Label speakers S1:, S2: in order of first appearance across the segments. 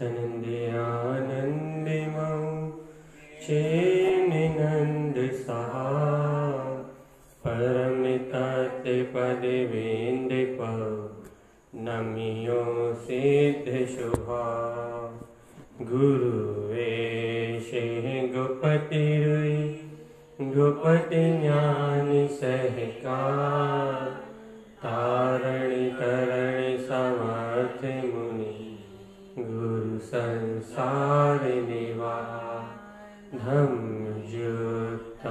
S1: सनन्द्यानन्दिमौ चेनिनन्द सहा परमितते पदवेन्दिप नमियो सिद्ध शुभा गुरुवेशे गोपति रुई गोपति ज्ञान सहकार तारणी तरणि समर्थ मुनि गुरु संसार निवार धम्म युक्त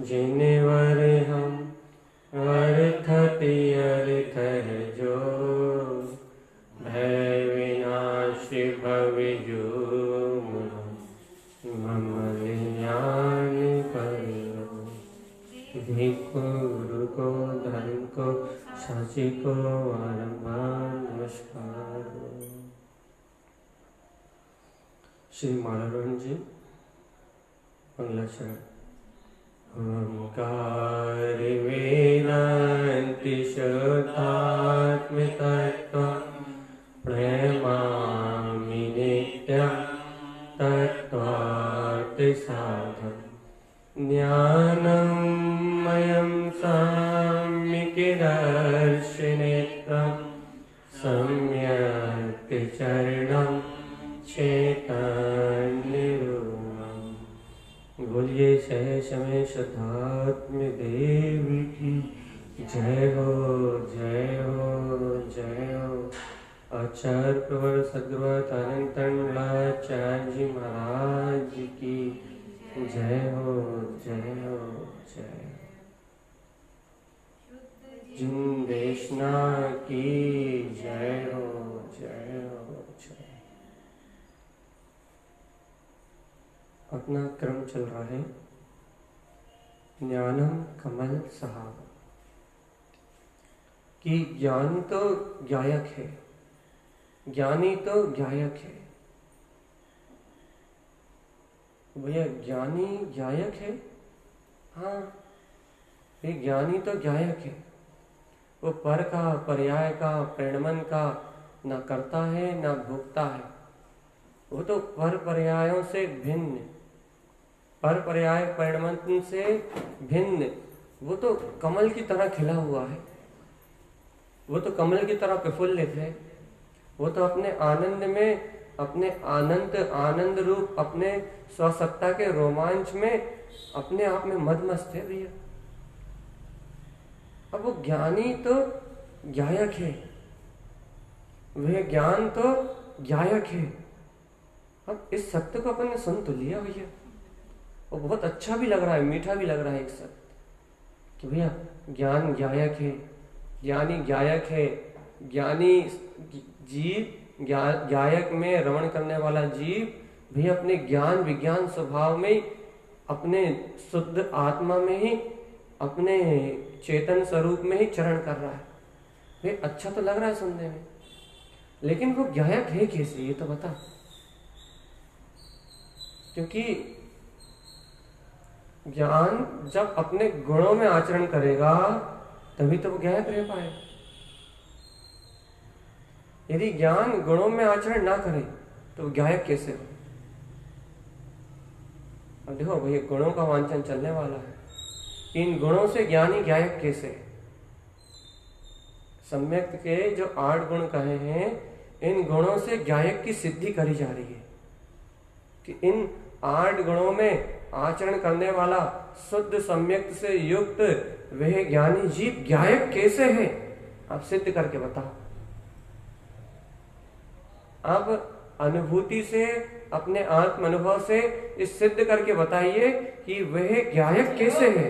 S1: जिनवर हम वर्धति अर्थ जो भय विनाश भविजो मम ज्ञान करो भिक्खु गुरु को धर्म को साची को आरंभा नमस्कार। श्री मालारोहण जी मंगलाचरण। ओंकार वेदांति शुद्धात्म तत्व प्रेमामि नित्यं तत्त्वार्थ साधन ज्ञानमयं सम्यक् दर्शनेत्रं सम्यक् चरणं चैतन्यरूपम्। बोलिए जय समय शुद्धात्म देव की जय हो जय हो जय हो। आचार्य प्रवर सद्गुरु आचार्य जी महाराज की जय हो जय हो जय। जिन देशना की जय हो जय हो जय। अपना क्रम चल रहा है ज्ञानम कमल साहब कि ज्ञान तो गायक है, ज्ञानी तो गायक है। भैया ज्ञानी गायक है, हाँ ये ज्ञानी तो गायक है। वो पर का पर्याय का प्रणमन का ना करता है ना भोगता है। वो तो पर पर्यायों से भिन्न, पर पर्याय प्रणमन से भिन्न वो तो कमल की तरह खिला हुआ है। वो तो कमल की तरह प्रफुल्लित है। वो तो अपने आनंद में, अपने आनंद रूप अपने स्वसत्ता के रोमांच में अपने आप में मदमस्त है भैया। अब वो ज्ञानी तो गायक है, वह ज्ञान तो गायक है। अब इस सत्य को अपन ने सुन तो लिया भैया, वो बहुत अच्छा भी लग रहा है, मीठा भी लग रहा है एक सत्य कि भैया ज्ञान गायक है, ज्ञानी गायक है। ज्ञानी जीव गायक में रमण करने वाला जीव भी अपने ज्ञान विज्ञान स्वभाव में, अपने शुद्ध आत्मा में ही, अपने चेतन स्वरूप में ही चरण कर रहा है। वे अच्छा तो लग रहा है सुनने में, लेकिन वो गायक है कैसे ये तो बता। क्योंकि ज्ञान जब अपने गुणों में आचरण करेगा तभी तो वो गायक रह पाए। यदि ज्ञान गुणों में आचरण ना करे तो वो गायक कैसे हो। अब देखो भैया गुणों का वांछन चलने वाला है, इन गुणों से ज्ञानी गायक कैसे। सम्यक के जो 8 गुण कहे हैं, इन गुणों से गायक की सिद्धि करी जा रही है कि इन 8 गुणों में आचरण करने वाला शुद्ध सम्यक से युक्त वह ज्ञानी जीव गायक कैसे है, आप सिद्ध करके बताओ। अब अनुभूति से, अपने आत्म अनुभव से इस सिद्ध करके बताइए कि वह गायक कैसे है।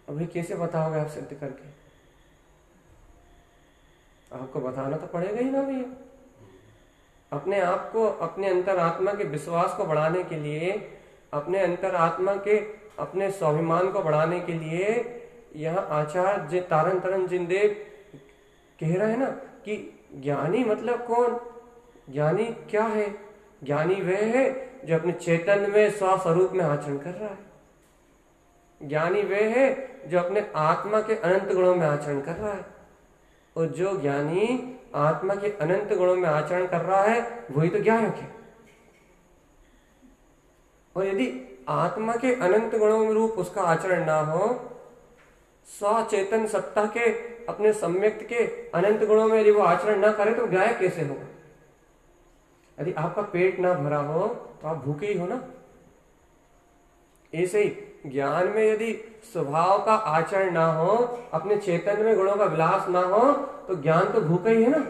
S1: अभी कैसे बताओगे आप सिद्ध करके? आपको बताना तो पड़ेगा ही ना भैया। अपने आप को, अपने अंतरात्मा के विश्वास को बढ़ाने के लिए, अपने अंतरात्मा के अपने स्वाभिमान को बढ़ाने के लिए यहाँ आचार्य तारण तरण जिनदेव कह रहे हैं ना कि ज्ञानी मतलब कौन, ज्ञानी क्या है। ज्ञानी वह है जो अपने चैतन्य में स्वस्वरूप में आचरण कर रहा है। ज्ञानी वह है जो अपने आत्मा के अनंत गुणों में आचरण कर रहा है। और जो ज्ञानी आत्मा के अनंत गुणों में आचरण कर रहा है वही तो ज्ञायक है। और यदि आत्मा के अनंत गुणों में रूप उसका आचरण ना हो, स्वचेतन सत्ता के अपने सम्यक्त के अनंत गुणों में यदि वो आचरण ना करे तो ज्ञायक कैसे होगा? यदि आपका पेट ना भरा हो तो आप भूखे ही हो ना। ऐसे ही ज्ञान में यदि स्वभाव का आचरण ना हो, अपने चेतन में गुणों का विलास ना हो, तो ज्ञान तो भूखा ही है ना।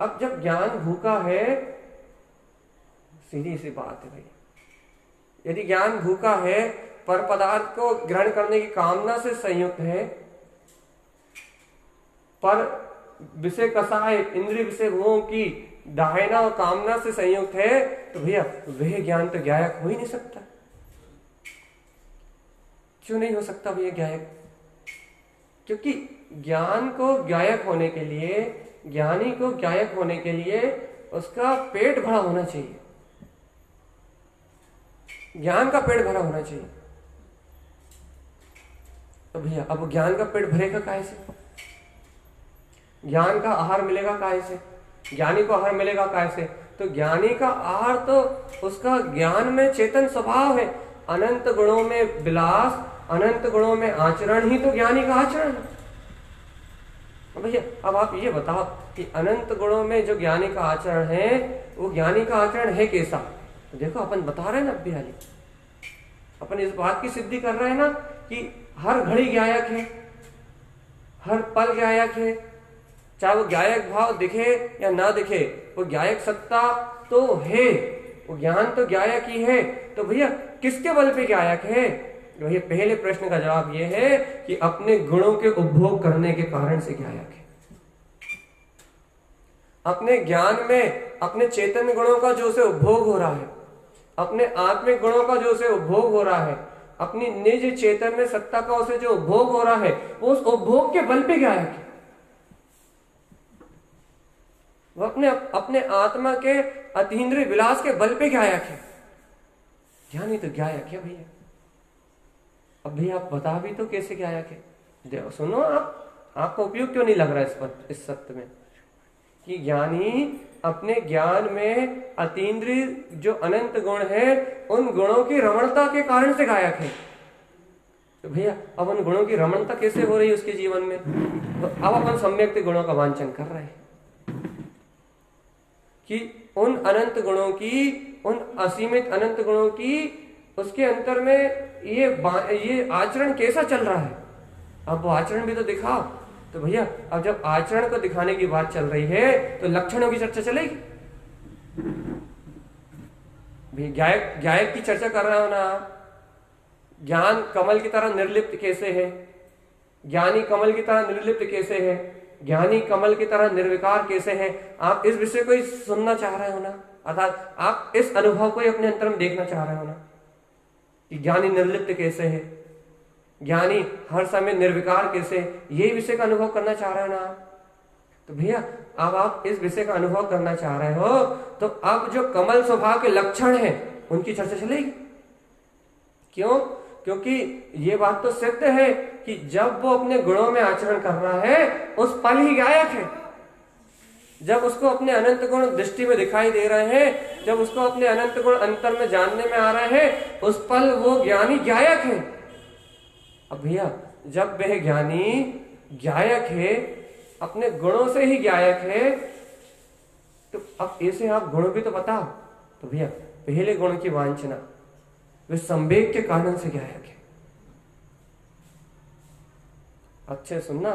S1: अब जब ज्ञान भूखा है, सीधी सी बात है भाई, यदि ज्ञान भूखा है, पर पदार्थ को ग्रहण करने की कामना से संयुक्त है, पर विषय कसाय इंद्रिय विषय भोगों की दाहिना और कामना से संयुक्त है, तो भैया वह ज्ञान तो ज्ञायक हो ही नहीं सकता। क्यों नहीं हो सकता भैया ज्ञायक? क्योंकि ज्ञान को ज्ञायक होने के लिए, ज्ञानी को ज्ञायक होने के लिए उसका पेट भरा होना चाहिए। ज्ञान का पेट भरा होना चाहिए। तो भैया अब ज्ञान का पेट भरेगा काहे से? ज्ञान का आहार मिलेगा काहे से? ज्ञानी को आहार मिलेगा काहे से? तो ज्ञानी का आहार तो उसका ज्ञान में चेतन स्वभाव है। अनंत गुणों में विलास, अनंत गुणों में आचरण ही तो ज्ञानी का आचरण है। भैया अब आप ये बताओ कि अनंत गुणों में जो ज्ञानी का आचरण है वो ज्ञानी का आचरण है कैसा? तो देखो अपन बता रहे हैं ना, अभ्याली अपन इस बात की सिद्धि कर रहे हैं ना कि हर घड़ी ज्ञायक है, हर पल ज्ञायक है। चाहे वो ज्ञायक भाव दिखे या ना दिखे, वो ज्ञायक सत्ता तो है, वो ज्ञान तो ज्ञायक ही है। तो भैया किसके बल पे ज्ञायक है? भैया पहले प्रश्न का जवाब ये है कि अपने गुणों के उपभोग करने के कारण से ज्ञायक है। अपने ज्ञान में अपने चेतन गुणों का जो उसे उपभोग हो रहा है, अपने आत्मिक गुणों का जो उसे उपभोग हो रहा है, अपनी निज चेतन में सत्ता का उसे जो उपभोग हो रहा है, वो उस उपभोग के बल पे ज्ञायक है। वो अपने आत्मा के अतीन्द्रिय विलास के बल पे ज्ञायक है। ज्ञानी तो ज्ञायक है भैया। अब भैया आप बता भी तो कैसे ज्ञायक है? देखो सुनो, आपको उपयोग क्यों नहीं लग रहा इस सत्य में कि ज्ञानी अपने ज्ञान में अतीन्द्रिय जो अनंत गुण है उन गुणों की रमणता के कारण से गायक है। तो भैया अब उन गुणों की रमणता कैसे हो रही है उसके जीवन में? तो अब अपन सम्यक गुणों का वांछन कर रहे हैं कि उन अनंत गुणों की, उन असीमित अनंत गुणों की उसके अंतर में ये आचरण कैसा चल रहा है। अब वो आचरण भी तो दिखाओ। तो भैया अब जब आचरण को दिखाने की बात चल रही है तो लक्षणों की चर्चा चलेगी। ज्ञायक की चर्चा कर रहे हो ना। ज्ञान कमल की तरह निर्लिप्त कैसे है, ज्ञानी कमल की तरह निर्लिप्त कैसे है, ज्ञानी कमल की तरह निर्विकार कैसे है, आप इस विषय को ही सुनना चाह रहे हो ना। अर्थात आप इस अनुभव को ही अपने अंतर में देखना चाह रहे हो ना कि ज्ञानी निर्लिप्त कैसे है, ज्ञानी हर समय निर्विकार कैसे, यही विषय का अनुभव करना चाह रहे हो ना। तो भैया अब आप इस विषय का अनुभव करना चाह रहे हो तो अब जो कमल स्वभाव के लक्षण हैं उनकी चर्चा चलेगी। क्यों? क्योंकि ये बात तो सिद्ध है कि जब वो अपने गुणों में आचरण कर रहा है उस पल ही गायक है। जब उसको अपने अनंत गुण दृष्टि में दिखाई दे रहे हैं, जब उसको अपने अनंत गुण अंतर में जानने में आ रहे हैं, उस पल वो ज्ञानी गायक है। अब भैया जब वह ज्ञानी गायक है, अपने गुणों से ही गायक है, तो अब ऐसे आप गुण भी तो बताओ। तो भैया पहले गुण की वांछना वे संवेग के कारण से गायक है। अच्छे सुनना,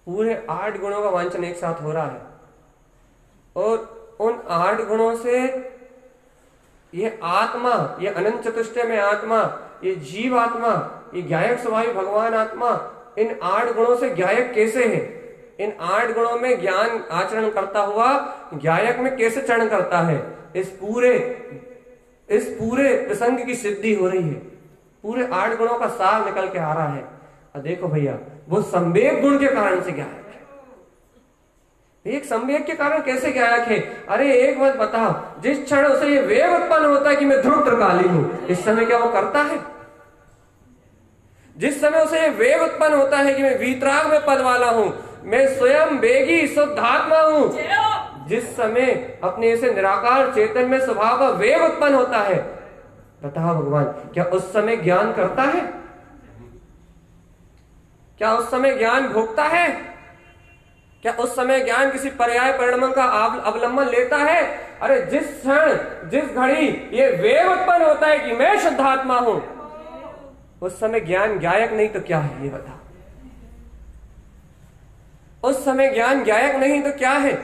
S1: पूरे 8 गुणों का वांछन एक साथ हो रहा है और उन 8 गुणों से ये आत्मा, ये अनंत चतुष्टय में आत्मा, ये जीव आत्मा, ये गायक स्वभावी भगवान आत्मा, इन 8 गुणों से गायक कैसे है? इन 8 गुणों में ज्ञान आचरण करता हुआ गायक में कैसे चरण करता है? इस पूरे प्रसंग की सिद्धि हो रही है। पूरे 8 गुणों का सार निकल के आ रहा है। और देखो भैया वो संवेग गुण के कारण से गायक है। एक संवेग के कारण कैसे गायक है? अरे एक बात बताओ, जिस क्षण उसे ये वेग उत्पन्न होता है कि मैं ध्रुव त्रिकाली हूं, इस समय क्या वो करता है? जिस समय उसे ये वेग उत्पन्न होता है कि मैं वीतराग में पद वाला हूं, मैं स्वयं वेगी शुद्धात्मा हूं, जिस समय अपने इसे निराकार चेतन में स्वभाव का वेग उत्पन्न होता है, बताओ भगवान क्या उस समय ज्ञान करता है? क्या उस समय ज्ञान भोगता है? क्या उस समय ज्ञान किसी पर्याय परिणाम का अवलंबन लेता है? अरे जिस क्षण जिस घड़ी ये वेग उत्पन्न होता है कि मैं शुद्धात्मा हूं, उस समय ज्ञान गायक नहीं तो क्या है ये बताओ? उस समय ज्ञान गायक नहीं तो क्या है?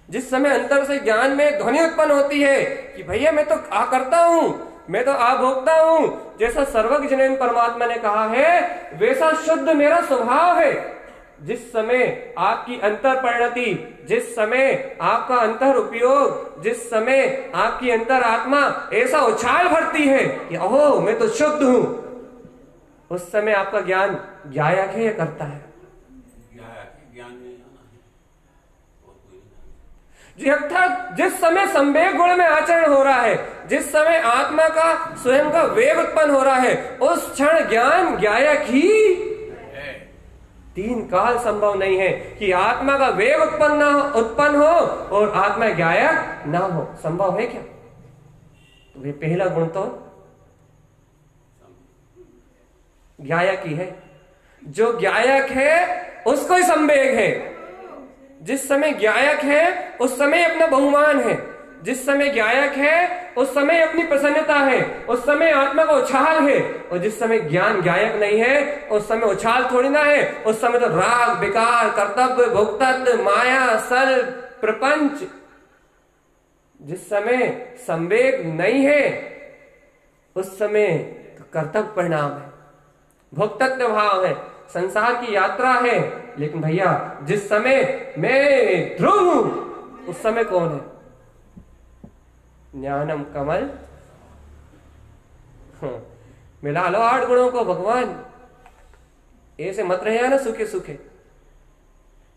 S1: जिस समय अंतर से ज्ञान में ध्वनि उत्पन्न होती है कि भैया मैं तो आ करता हूं, मैं तो आभोक्ता हूं, जैसा सर्वज्ञ परमात्मा ने कहा है वैसा शुद्ध मेरा स्वभाव है। जिस समय आपकी अंतर परिणति, जिस समय आपका अंतर उपयोग, जिस समय आपकी अंतर आत्मा ऐसा उछाल भरती है कि ओहो मैं तो शुद्ध हूं, उस समय आपका ज्ञान गायक है या करता है? अर्थात जिस समय संवेग गुण में आचरण हो रहा है, जिस समय आत्मा का स्वयं का वेग उत्पन्न हो रहा है, उस क्षण ज्ञान गायक ही। तीन काल संभव नहीं है कि आत्मा का वेग उत्पन्न हो और आत्मा गायक ना हो। संभव है क्या? तो ये पहला गुण तो गायक ही है। जो गायक है उसको ही संवेग है। जिस समय गायक है उस समय अपना बहुमान है, जिस समय गायक है उस समय अपनी प्रसन्नता है, उस समय आत्मा का उछाल है। और जिस समय ज्ञान गायक नहीं है उस समय उछाल थोड़ी ना है, उस समय तो राग, विकार, कर्तव्य, भोक्तत्व, माया, सल, प्रपंच। जिस समय संवेग नहीं है उस समय तो कर्तव्य परिणाम है, भोक्तत्व भाव है, संसार की यात्रा है। लेकिन भैया जिस समय मैं ध्रुव हूं उस समय कौन है? ज्ञानम कमल। मिला लो 8 गुणों को भगवान, ऐसे मत रहे ना सूखे सूखे।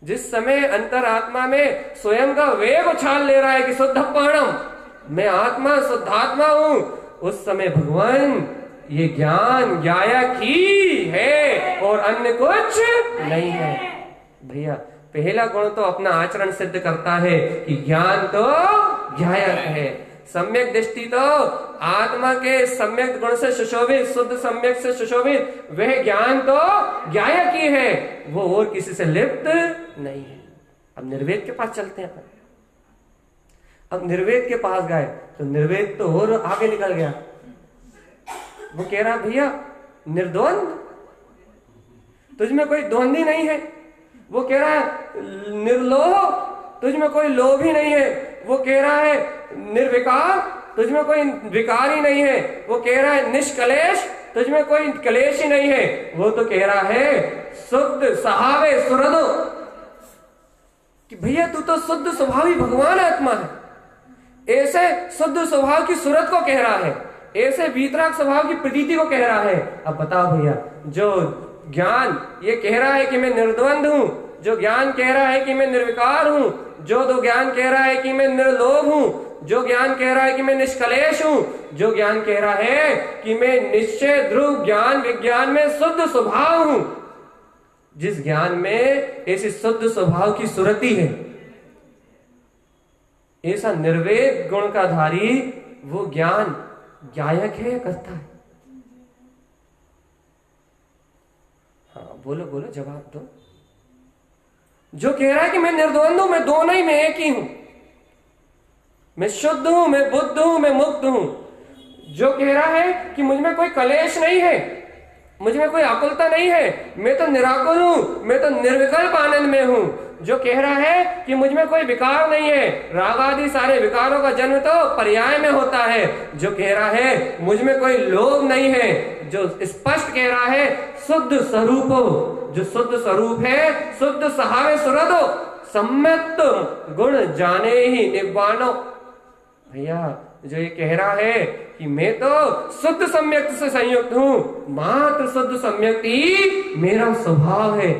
S1: जिस समय अंतरात्मा में स्वयं का वेग उछाल ले रहा है कि शुद्ध प्राणम, मैं आत्मा शुद्धात्मा हूं, उस समय भगवान ये ज्ञान गायक ही है और अन्य कुछ नहीं है। भैया पहला गुण तो अपना आचरण सिद्ध करता है कि ज्ञान तो गायक है। सम्यक दृष्टि तो आत्मा के सम्यक गुण से सुशोभित, शुद्ध सम्यक से सुशोभित वह ज्ञान तो गायक ही है, वो और किसी से लिप्त नहीं है। अब निर्वेद के पास चलते हैं अपन। अब निर्वेद के पास गए तो निर्वेद तो और आगे निकल गया। वो कह रहा भैया निर्द्वंद, तुझमें कोई द्वंद ही नहीं है। वो कह रहा है निर्लोह, तुझमें कोई लोभ ही नहीं है। वो कह रहा है निर्विकार, तुझमें कोई विकार ही नहीं है। वो कह रहा है निष्कलेश, तुझमें कोई कलेश ही नहीं है। वो तो कह रहा है शुद्ध सहावे सुरदो, कि भैया तू तो शुद्ध स्वभावी भगवान आत्मा है। ऐसे शुद्ध स्वभाव की सूरत को कह रहा है, ऐसे वीतराग स्वभाव की प्रतीति को कह रहा है। अब बताओ भैया जो ज्ञान ये कह रहा है कि मैं निर्द्वंद हूं, जो ज्ञान कह रहा है कि मैं निर्विकार हूं, जो दो ज्ञान कह रहा है कि मैं निर्लोभ हूं, जो ज्ञान कह रहा है कि मैं निष्कलेश हूं, जो ज्ञान कह रहा है कि मैं निश्चय ध्रुव ज्ञान विज्ञान में शुद्ध स्वभाव हूं, जिस ज्ञान में ऐसी शुद्ध स्वभाव की सुरति है, ऐसा निर्वेद गुण का धारी वो ज्ञान गायक है या करता है? हाँ बोलो बोलो जवाब दो। जो कह रहा है कि मैं निर्द्वंद हूं, मैं दोनों ही में एक ही हूं, मैं शुद्ध हूं, मैं बुद्ध हूं, मैं मुक्त हूं, जो कह रहा है कि मुझ में कोई कलेश नहीं है, मुझ में कोई आकुलता नहीं है, मैं तो निराकुल हूं, मैं तो निर्विकल्प आनंद में हूं, जो कह रहा है कि मुझ में कोई विकार नहीं है, राग आदि सारे विकारों का जन्म तो पर्याय में होता है, जो कह रहा है मुझ में कोई लोभ नहीं है, जो स्पष्ट कह रहा है शुद्ध स्वरूप हो, जो शुद्ध स्वरूप है, शुद्ध सहावे सुरदो सम्यक्त गुण जाने ही निब्बानो। भैया जो ये कह रहा है कि मैं तो शुद्ध सम्यक्त से संयुक्त हूं, मात्र शुद्ध सम्यक्त ही मेरा स्वभाव है,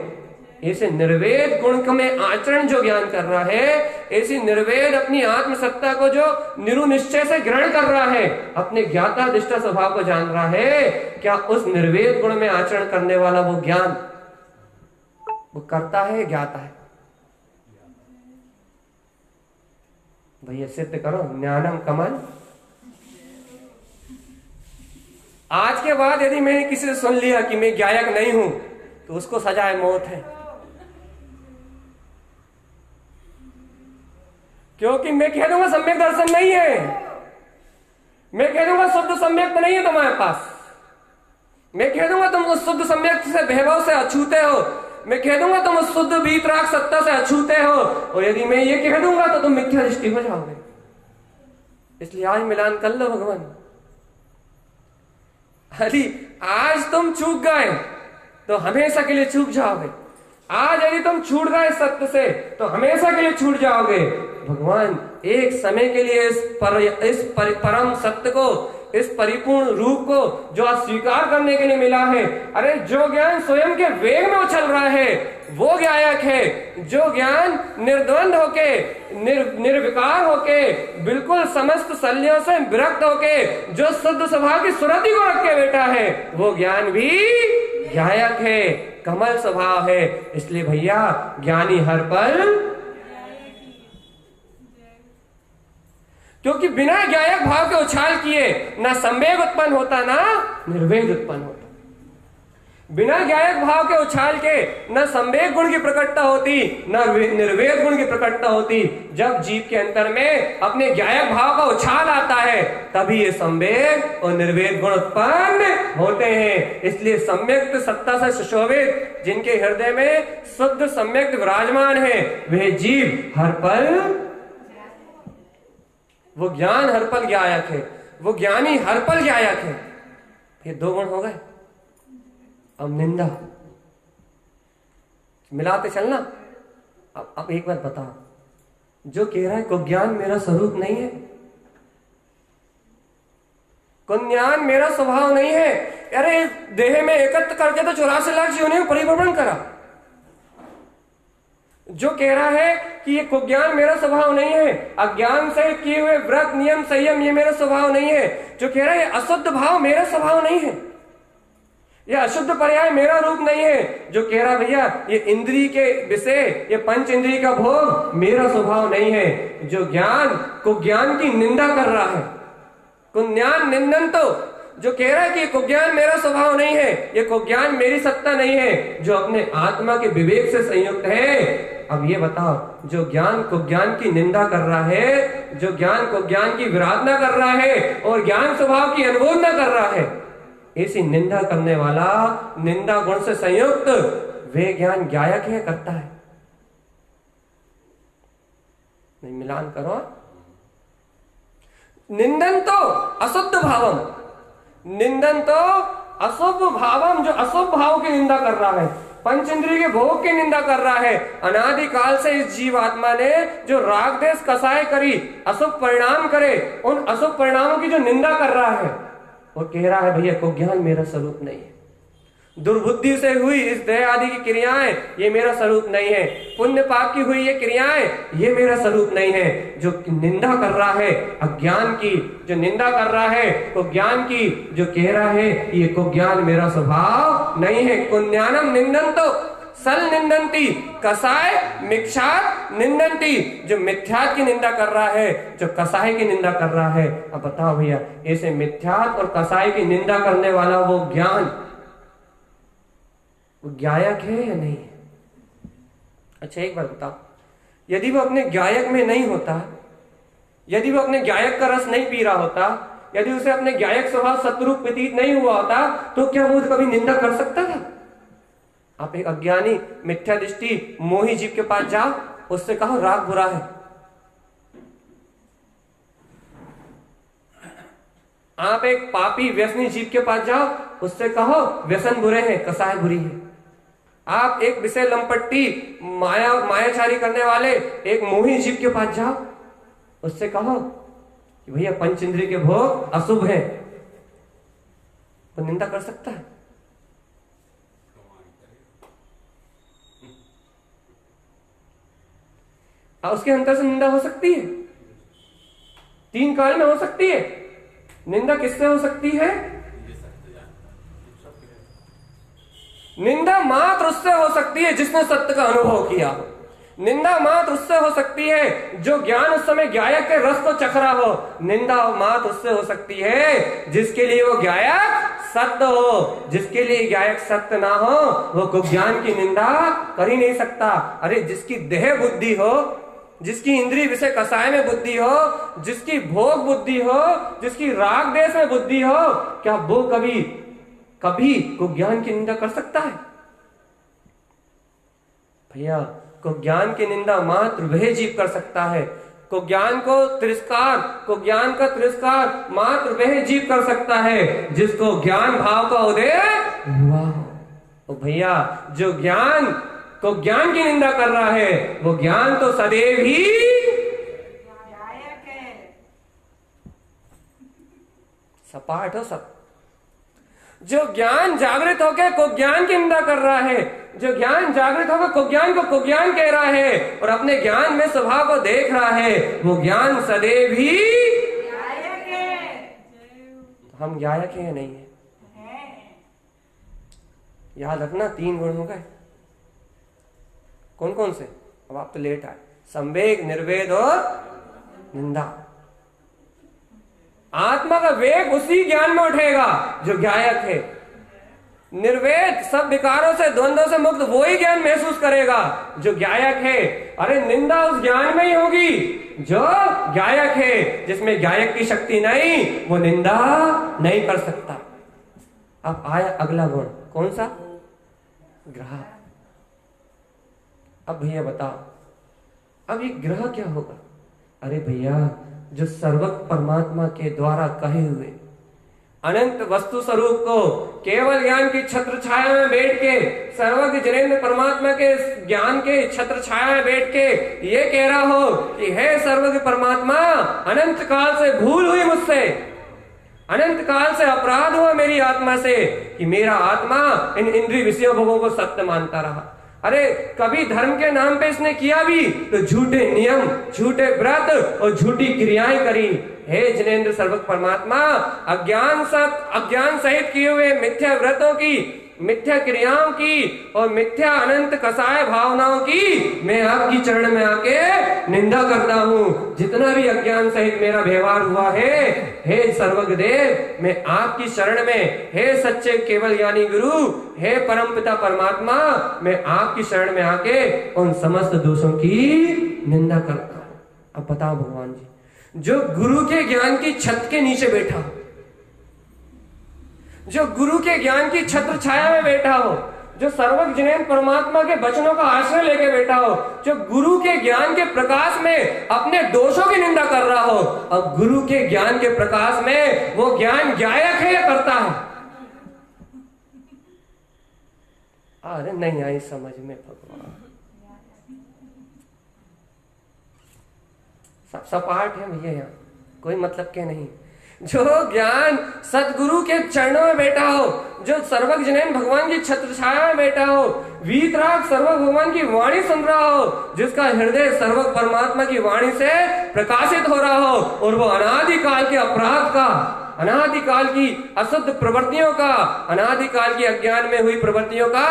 S1: ऐसे निर्वेद गुण में आचरण जो ज्ञान कर रहा है, ऐसी निर्वेद अपनी आत्मसत्ता को जो निरुनिश्चय से ग्रहण कर रहा है, अपने ज्ञाता दिष्टा स्वभाव को जान रहा है, क्या उस निर्वेद गुण में आचरण करने वाला वो ज्ञान वो करता है, ज्ञाता है? भैया सिद्ध करो, ज्ञानम कमल। आज के बाद यदि मैंने किसी से सुन लिया कि मैं ज्ञायक नहीं हूं, तो उसको सजाए मौत है, क्योंकि मैं कह दूंगा सम्यक दर्शन नहीं है, मैं कह दूंगा शुद्ध सम्यक नहीं है तुम्हारे पास, मैं कह दूंगा तुम उस शुद्ध सम्यक से वैभव से अछूते हो, मैं कह दूंगा तुम उस शुद्ध वीतराग सत्ता से अछूते हो, और यदि मैं ये कह दूंगा तो तुम मिथ्या दृष्टि हो जाओगे। इसलिए आज मिलान कर लो भगवान। अरे आज तुम चूक गए तो हमेशा के लिए चूक जाओगे, आज यदि तुम छूट गए सत्य से तो हमेशा के लिए छूट जाओगे। भगवान एक समय के लिए इस परम सत्य को, इस परिपूर्ण रूप को जो अस्वीकार करने के लिए मिला है, अरे जो ज्ञान स्वयं के वेग में उछल रहा है वो ज्ञायक है। जो ज्ञान निर्द्वंद होके, निर्विकार होके, बिल्कुल समस्त शल्यों से विरक्त होके, जो शुद्ध स्वभाव की सुरति को रख के बैठा है, वो ज्ञान भी ज्ञायक है, कमल स्वभाव है। इसलिए भैया ज्ञानी हर पल, क्योंकि बिना ज्ञायक भाव के उछाल किए ना संवेग उत्पन्न होता ना निर्वेद उत्पन्न होता। बिना ज्ञायक भाव के उछाल के न संवेग गुण की प्रकटता होती, न निर्वेद गुण की प्रकटता होती। जब जीव के अंतर में अपने ज्ञायक भाव का उछाल आता है, तभी ये संवेग और निर्वेद गुण उत्पन्न होते हैं। इसलिए सम्यक सत्ता से सुशोभित जिनके हृदय में शुद्ध सम्यक विराजमान है, वह जीव हर पल, वो ज्ञान हर पल ज्ञायक है, वो ज्ञानी हर पल ज्ञायक है। ये दो गुण हो गए। अब निंदा मिलाते चलना। अब एक बात बताओ, जो कह रहा है कुज्ञान मेरा स्वरूप नहीं है, कुज्ञान मेरा स्वभाव नहीं है, अरे देह में एकत्र करके तो 84 लाख योनियों में परिभ्रमण करा। जो कह रहा है कि ये कुज्ञान मेरा स्वभाव नहीं है, अज्ञान से किए हुए व्रत नियम संयम ये मेरा स्वभाव नहीं है, जो कह रहा है अशुद्ध भाव मेरा स्वभाव नहीं है, यह अशुद्ध पर्याय मेरा रूप नहीं है, जो कह रहा भैया ये इंद्रिय के विषय, ये पंच इंद्रिय का भोग मेरा स्वभाव नहीं है, जो ज्ञान को ज्ञान की निंदा कर रहा है, कुज्ञान निंदन, तो जो कह रहा है कि ये कुज्ञान मेरा स्वभाव नहीं है, ये कुज्ञान मेरी सत्ता नहीं है, जो अपने आत्मा के विवेक से संयुक्त है। अब ये बताओ, जो ज्ञान को ज्ञान की निंदा कर रहा है, जो ज्ञान को ज्ञान की विराधना कर रहा है और ज्ञान स्वभाव की अनुमोदना कर रहा है, ऐसी निंदा करने वाला, निंदा गुण से संयुक्त, वे ज्ञान ज्ञायक है, करता है नहीं? मिलान करो। निंदन तो अशुद्ध भावम, निंदन तो अशुभ भावम, जो अशुभ भाव की निंदा कर रहा है, पंच इंद्रिय के भोग की निंदा कर रहा है। अनादिकाल से इस जीव आत्मा ने जो राग देश कसाय करी, अशुभ परिणाम करे, उन अशुभ परिणामों की जो निंदा कर रहा है, वो कह रहा है भैया कुज्ञान मेरा स्वरूप नहीं है, दुर्बुद्धि से हुई इस देह आदि की क्रियाएं ये मेरा स्वरूप नहीं है, पुण्य पाप की हुई ये क्रियाएं ये मेरा स्वरूप नहीं है। जो निंदा कर रहा है अज्ञान की, जो निंदा कर रहा है कुज्ञान की, जो कह रहा है ये कुज्ञान मेरा स्वभाव नहीं है। कुज्ञानम निंदन तो सल निंदंती कसाय मिक्षात निंदंती, जो मिथ्यात की निंदा कर रहा है, जो कसाय की निंदा कर रहा है। अब बताओ भैया, ऐसे मिथ्यात और कसाय की निंदा करने वाला वो ज्ञान, वो ज्ञायक है या नहीं? अच्छा एक बार बताओ, यदि वो अपने ज्ञायक में नहीं होता, यदि वो अपने ज्ञायक का रस नहीं पी रहा होता, यदि उसे अपने ज्ञायक स्वभाव सतरूप प्रतीत नहीं हुआ होता, तो क्या वो कभी निंदा कर सकता था? आप एक अज्ञानी मिथ्या दृष्टि मोही जीव के पास जाओ, उससे कहो राग बुरा है, आप एक पापी व्यसनी जीव के पास जाओ, उससे कहो व्यसन बुरे हैं, कसाय बुरी है। आप एक विषय लंपट्टी मायाचारी करने वाले एक मोही जीव के पास जाओ, उससे कहो कि भैया पंच इंद्रिय के भोग अशुभ है, वो निंदा कर सकता है? उसके अंतर से निंदा हो सकती है? 3 काल में हो सकती है। निंदा किससे हो सकती है? निंदा मात्र उससे हो सकती है जिसने सत्य का अनुभव किया हो। निंदा मात्र उससे हो सकती है जो ज्ञान उस समय गायक के रस को चख रहा हो। निंदा मात्र उससे हो सकती है जिसके लिए वो गायक सत्य हो। जिसके लिए गायक सत्य ना हो वो कुज्ञान की निंदा कर ही नहीं सकता। अरे जिसकी देह बुद्धि हो, जिसकी इंद्रिय विषय कसाय में बुद्धि हो, जिसकी भोग बुद्धि हो, जिसकी राग देश में बुद्धि हो, क्या वो कभी कुज्ञान की निंदा कर सकता है? भैया, कुज्ञान की निंदा मात्र वह जीव कर सकता है। कुज्ञान का तिरस्कार मात्र वह जीव कर सकता है जिसको ज्ञान भाव का उदय हुआ हो। तो भैया, जो ज्ञान की निंदा कर रहा है वो ज्ञान तो सदैव ही गायक है। सपाट हो सब। जो ज्ञान जागृत होकर कुज्ञान की निंदा कर रहा है, जो ज्ञान जागृत होकर कुज्ञान को कुज्ञान कह रहा है और अपने ज्ञान में स्वभाव को देख रहा है, वो ज्ञान सदैव ही गायक है। तो हम गायक हैं या नहीं है? याद रखना 3 गुण हो गए। कौन कौन से? अब आप तो लेट आए। संवेग, निर्वेद और निंदा। आत्मा का वेग उसी ज्ञान में उठेगा जो गायक है। निर्वेद, सब विकारों से, द्वंद्वों से मुक्त वो ही ज्ञान महसूस करेगा जो गायक है। अरे निंदा उस ज्ञान में ही होगी जो गायक है। जिसमें गायक की शक्ति नहीं, वो निंदा नहीं कर सकता। अब आया अगला गुण, कौन सा? ग्रह। अब भैया बताओ, अब ये ग्रह क्या होगा? अरे भैया, जो सर्वज्ञ परमात्मा के द्वारा कहे हुए अनंत वस्तु स्वरूप को केवल ज्ञान की छत्र छाया में बैठ के, सर्वज्ञ जिनेंद्र परमात्मा के ज्ञान के छत्र छाया में बैठ के ये कह रहा हो कि हे सर्वज्ञ परमात्मा, अनंत काल से भूल हुई मुझसे, अनंत काल से अपराध हुआ मेरी आत्मा से कि मेरा आत्मा इन इंद्रिय विषयों भोगों को सत्य मानता रहा। अरे कभी धर्म के नाम पे इसने किया भी तो झूठे नियम, झूठे व्रत और झूठी क्रियाएं करी। हे जिनेंद्र सर्वज्ञ परमात्मा, अज्ञान सहित किए हुए मिथ्या व्रतों की, मिथ्या क्रियाओं की और मिथ्या अनंत कसाय भावनाओं की मैं आपकी चरण में आके निंदा करता हूँ। जितना भी अज्ञान सहित मेरा व्यवहार हुआ है, हे सर्वज्ञ देव, मैं आपकी शरण में, हे सच्चे केवल ज्ञानी गुरु, हे परमपिता परमात्मा, मैं आपकी शरण में आके उन समस्त दोषों की निंदा करता हूँ। अब बताओ भगवान जी, जो गुरु के ज्ञान की छत के नीचे बैठा हो, जो गुरु के ज्ञान की छत्र छाया में बैठा हो, जो सर्वज्ञ जिनेंद्र परमात्मा के वचनों का आश्रय लेके बैठा हो, जो गुरु के ज्ञान के प्रकाश में अपने दोषों की निंदा कर रहा हो, अब गुरु के ज्ञान के प्रकाश में वो ज्ञान गायक है या करता है? अरे नहीं आई समझ में भगवान। सब सपाट है भैया, यहाँ कोई मतलब के नहीं। जो ज्ञान सदगुरु के चरणों में बैठा हो, जो सर्वज्ञ जिनेंद्र भगवान की छत्र छाया में बैठा हो, वीतराग सर्वज्ञ भगवान की वाणी सुन रहा हो, जिसका हृदय सर्वज्ञ परमात्मा की वाणी से प्रकाशित हो रहा हो और वो अनादिकाल के अपराध का, अनादिकाल की अशुद्ध प्रवृत्तियों का, अनादिकाल की अज्ञान में हुई प्रवृत्तियों का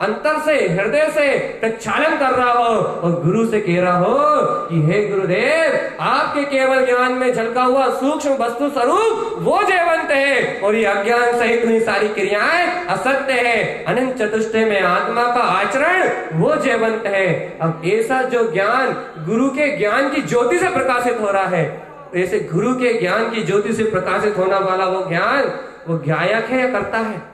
S1: अंतर से, हृदय से प्रक्षालन कर रहा हो और गुरु से कह रहा हो कि हे गुरुदेव, आपके केवल ज्ञान में झलका हुआ सूक्ष्म वस्तु स्वरूप वो जयवंत है और ये अज्ञान सहित हुई सारी क्रियाएं असत्य है। अनंत चतुष्टय में आत्मा का आचरण वो जयवंत है। अब ऐसा जो ज्ञान गुरु के ज्ञान की ज्योति से प्रकाशित हो रहा है, ऐसे गुरु के ज्ञान की ज्योति से प्रकाशित होने वाला वो ज्ञान, वो गायक है या करता है?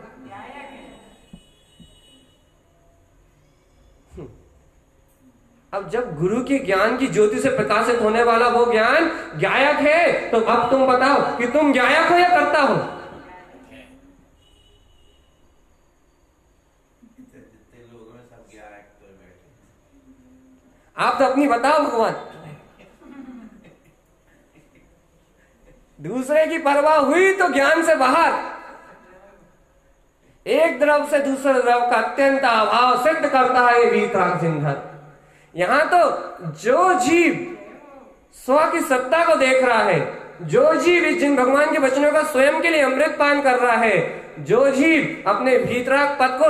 S1: अब जब गुरु के ज्ञान की ज्योति से प्रकाशित होने वाला वो ज्ञान गायक है, तो अब तुम बताओ कि तुम गायक हो या करता हो? आप तो अपनी बताओ भगवान। दूसरे की परवाह हुई तो ज्ञान से बाहर, एक द्रव से दूसरे द्रव का अत्यंत अभाव सिद्ध करता है वीतराग सिंधर। यहां तो जो जीव स्व की सत्ता को देख रहा है, जो जीव जिन भगवान के वचनों का स्वयं के लिए अमृत पान कर रहा है, जो जीव अपने भीतराग पद को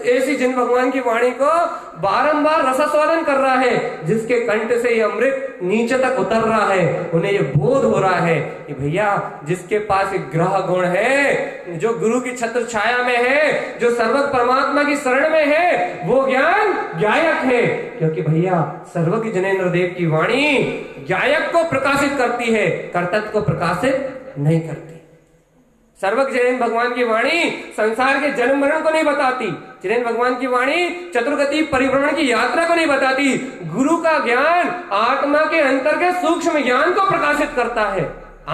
S1: ऐसी जिन भगवान की वाणी को बारंबार रसास्वादन कर रहा है, जिसके कंठ से ये अमृत नीचे तक उतर रहा है, उन्हें ये बोध हो रहा है कि भैया जिसके पास एक ग्रह गुण है, जो गुरु की छत्र छाया में है, जो सर्वज्ञ परमात्मा की शरण में है, वो ज्ञान गायक है। क्योंकि भैया सर्वज्ञ जनेन्द्र देव की वाणी गायक को प्रकाशित करती है, कर्तव्य को प्रकाशित नहीं करती। सर्वज्ञ जिनेन्द्र भगवान की वाणी संसार के जन्म मरण को नहीं बताती, जिनेन्द्र भगवान की वाणी चतुर्गति परिभ्रमण की यात्रा को नहीं बताती। गुरु का ज्ञान आत्मा के अंतर के सूक्ष्म ज्ञान को प्रकाशित करता है,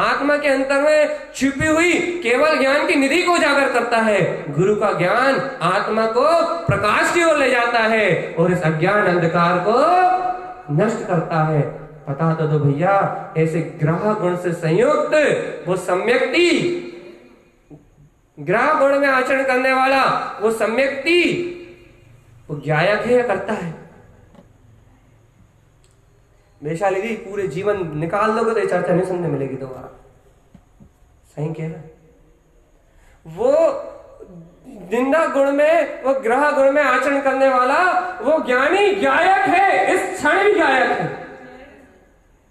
S1: आत्मा के अंतर में छिपी हुई केवल ज्ञान की निधि को उजागर करता है। गुरु का ज्ञान आत्मा को प्रकाश की ओर ले जाता है और इस अज्ञान अंधकार को नष्ट करता है। पता तो दो भैया, ऐसे ग्रह गुण से संयुक्त वो सम्यक्ति, ग्रह गुण में आचरण करने वाला वो सम्यक्ति, वो गायक है या करता है? वैशाली दी पूरे जीवन निकाल दोगे तो ये चर्चा नहीं सुनने मिलेगी दोबारा। सही कह रहा है। वो निंदा गुण में, वो ग्रह गुण में आचरण करने वाला वो ज्ञानी गायक है, इस क्षण भी गायक है,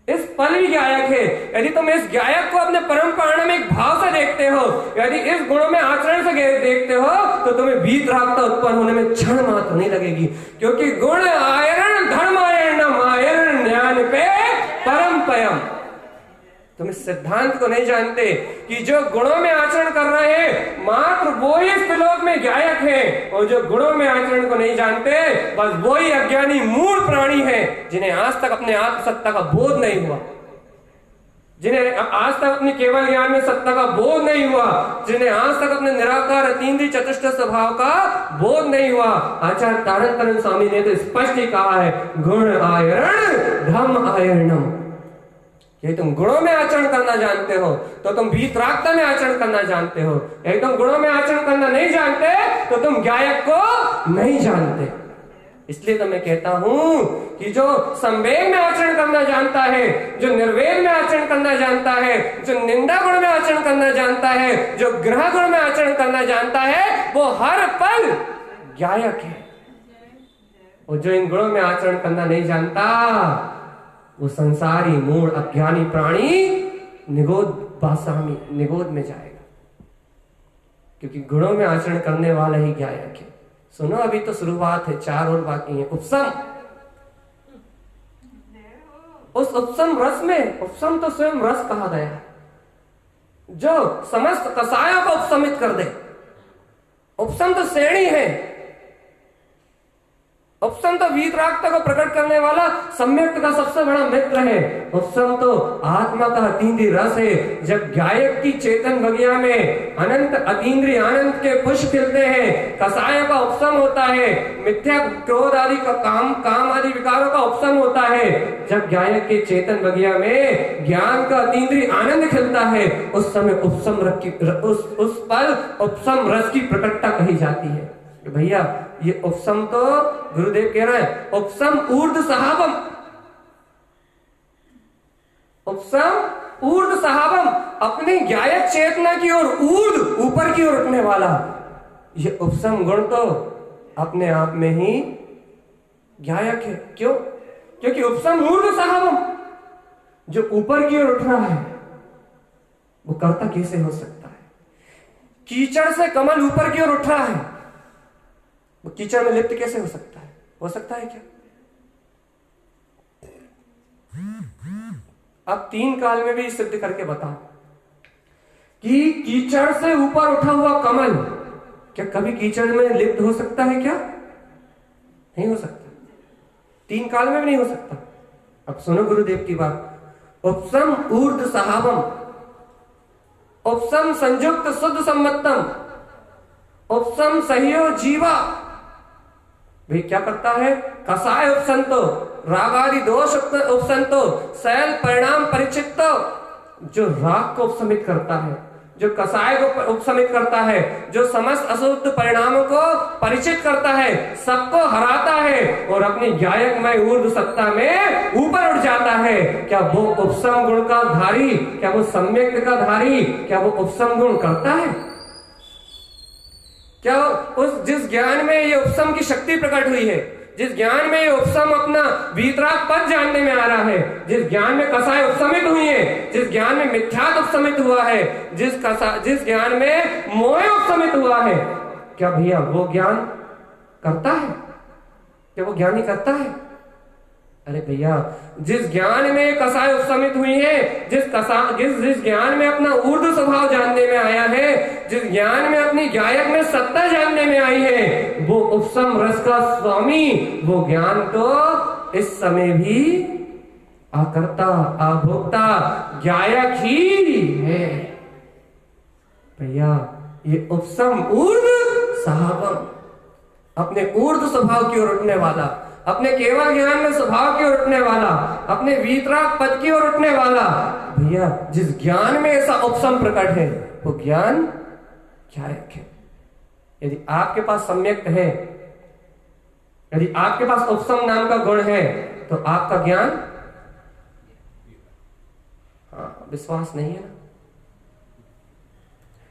S1: इस पल भी गायक है। यदि तुम इस गायक को अपने परम पारणमिक भाव से देखते हो, यदि इस गुणों में आचरण से देखते हो, तो तुम्हें वीतरागता उत्पन्न होने में क्षण मात्र नहीं लगेगी। क्योंकि गुण आयरण धर्म आयरणम आयरण ज्ञान पे परम पयम। तुम इस सिद्धांत को नहीं जानते कि जो गुणों में आचरण कर रहे हैं मात्र वो ही इस लोक में गायक है, और जो गुणों में आचरण को नहीं जानते बस वो ही अज्ञानी मूल प्राणी है, जिन्हें आज तक अपने आत्मसत्ता का बोध नहीं हुआ, जिन्हें आज तक अपनी केवल ज्ञान में सत्ता का बोध नहीं हुआ, जिन्हें आज तक अपने निराकार अतीन्द्रिय चतुष्ट स्वभाव का बोध नहीं हुआ। आचार्य तारक स्वामी ने तो स्पष्ट ही कहा है, गुण आयरण धर्म आयरणम। यदि तुम गुणों में आचरण करना जानते हो तो तुम वीतरागता में आचरण करना जानते हो। यदि तुम गुणों में आचरण करना नहीं जानते तो तुम गायक को नहीं जानते। इसलिए तो मैं कहता हूं कि जो संवेग में आचरण करना जानता है, जो निर्वेद में आचरण करना जानता है, जो निंदा गुण में आचरण करना जानता है, जो ग्रह गुण में आचरण करना जानता है, वो हर पल गायक है। और जो इन गुणों में आचरण करना नहीं जानता वो संसारी मूढ़ अज्ञानी प्राणी निगोद में जाएगा। क्योंकि गुणों में आचरण करने वाला ही गायक है। सुनो, अभी तो शुरुआत है, 4 और बाकी है। उपसम, उस उपसम रस में, उपसम तो स्वयं रस कहा गया है, जो समस्त कसायों को उपसमित कर दे। उपसम तो श्रेणी है, उपसम तो वीतरागता को प्रकट करने वाला सम्यक्त का सबसे बड़ा मित्र है। उपसम तो आत्मा का अतीन्द्रिय रस है। जब गायक की चेतन बगिया में अनंत अतीन्द्रिय आनंद के पुष्प खिलते हैं, कसाय का उपसम होता है, मिथ्या क्रोध आदि का काम आदि विकारों का उपसम होता है। जब गायक के चेतन बगिया में ज्ञान का अतीन्द्रिय आनंद खिलता है, उस समय उपसम रस की उस पल उपसम रस की प्रकटता कही जाती है। भैया ये उपसम तो गुरुदेव कह रहे हैं, उपसम ऊर्ध्व सहाबम, उपसम ऊर्ध्व सहाबम, अपनी गायक चेतना की ओर ऊर्ध्व ऊपर की ओर उठने वाला। ये उपसम गुण तो अपने आप में ही गायक है। क्यों? क्योंकि उपसम ऊर्ध्व सहाबम, जो ऊपर की ओर उठ रहा है वो कर्ता कैसे हो सकता है? कीचड़ से कमल ऊपर की ओर उठ रहा है, वो कीचड़ में लिप्त कैसे हो सकता है? हो सकता है क्या? अब 3 काल में भी सिद्ध करके बताओ कि कीचड़ से ऊपर उठा हुआ कमल क्या कभी कीचड़ में लिप्त हो सकता है क्या? नहीं हो सकता। 3 काल में भी नहीं हो सकता। अब सुनो गुरुदेव की बात। उपसम ऊर्ध्व सहाबम, उपसम संयुक्त शुद्ध सम्मतम, उपसम सहयो जीवा। वे क्या करता है? कसाय उपसंतो, रागादि दोष उपसंतो, शैल परिणाम परिचित्तो, जो राग को उपसमित करता है, जो कसाय को उपशमित करता है, जो समस्त अशुद्ध परिणामों को परिचित करता है, सबको हराता है और अपनी गायकमय ऊर्ध्व सत्ता में ऊपर उठ जाता है, क्या वो उपशम गुण का धारी, क्या वो सम्यक का धारी, क्या वो उपशम गुण करता है? क्या उस जिस ज्ञान में ये उपशम की शक्ति प्रकट हुई है, जिस ज्ञान में ये उपशम अपना वीतराग पद जानने में आ रहा है, जिस ज्ञान में कसाय उपशमित हुई है, जिस ज्ञान में मिथ्यात उपशमित हुआ है, जिस ज्ञान में मोह उपशमित हुआ है, क्या भैया वो ज्ञान करता है? क्या वो ज्ञानी करता है? अरे भैया, जिस ज्ञान में कसाय उपशमित हुई है, जिस ज्ञान में अपना ऊर्ध्व स्वभाव जानने में आया है, जिस ज्ञान में अपनी गायक में सत्ता जानने में आई है, वो उपशम रस का स्वामी, वो ज्ञान तो इस समय भी आकर्ता आभोक्ता गायक ही है। भैया, ये उपशम ऊर्ध्व साहबम, अपने ऊर्ध्व स्वभाव की ओर उठने वाला, अपने केवल ज्ञान में स्वभाव की ओर उठने वाला, अपने वीतराग पद की ओर उठने वाला, भैया जिस ज्ञान में ऐसा उपशम प्रकट है, वो ज्ञान गायक है। यदि आपके पास सम्यक है, यदि आपके पास उपशम नाम का गुण है, तो आपका ज्ञान, हाँ, विश्वास नहीं है ना?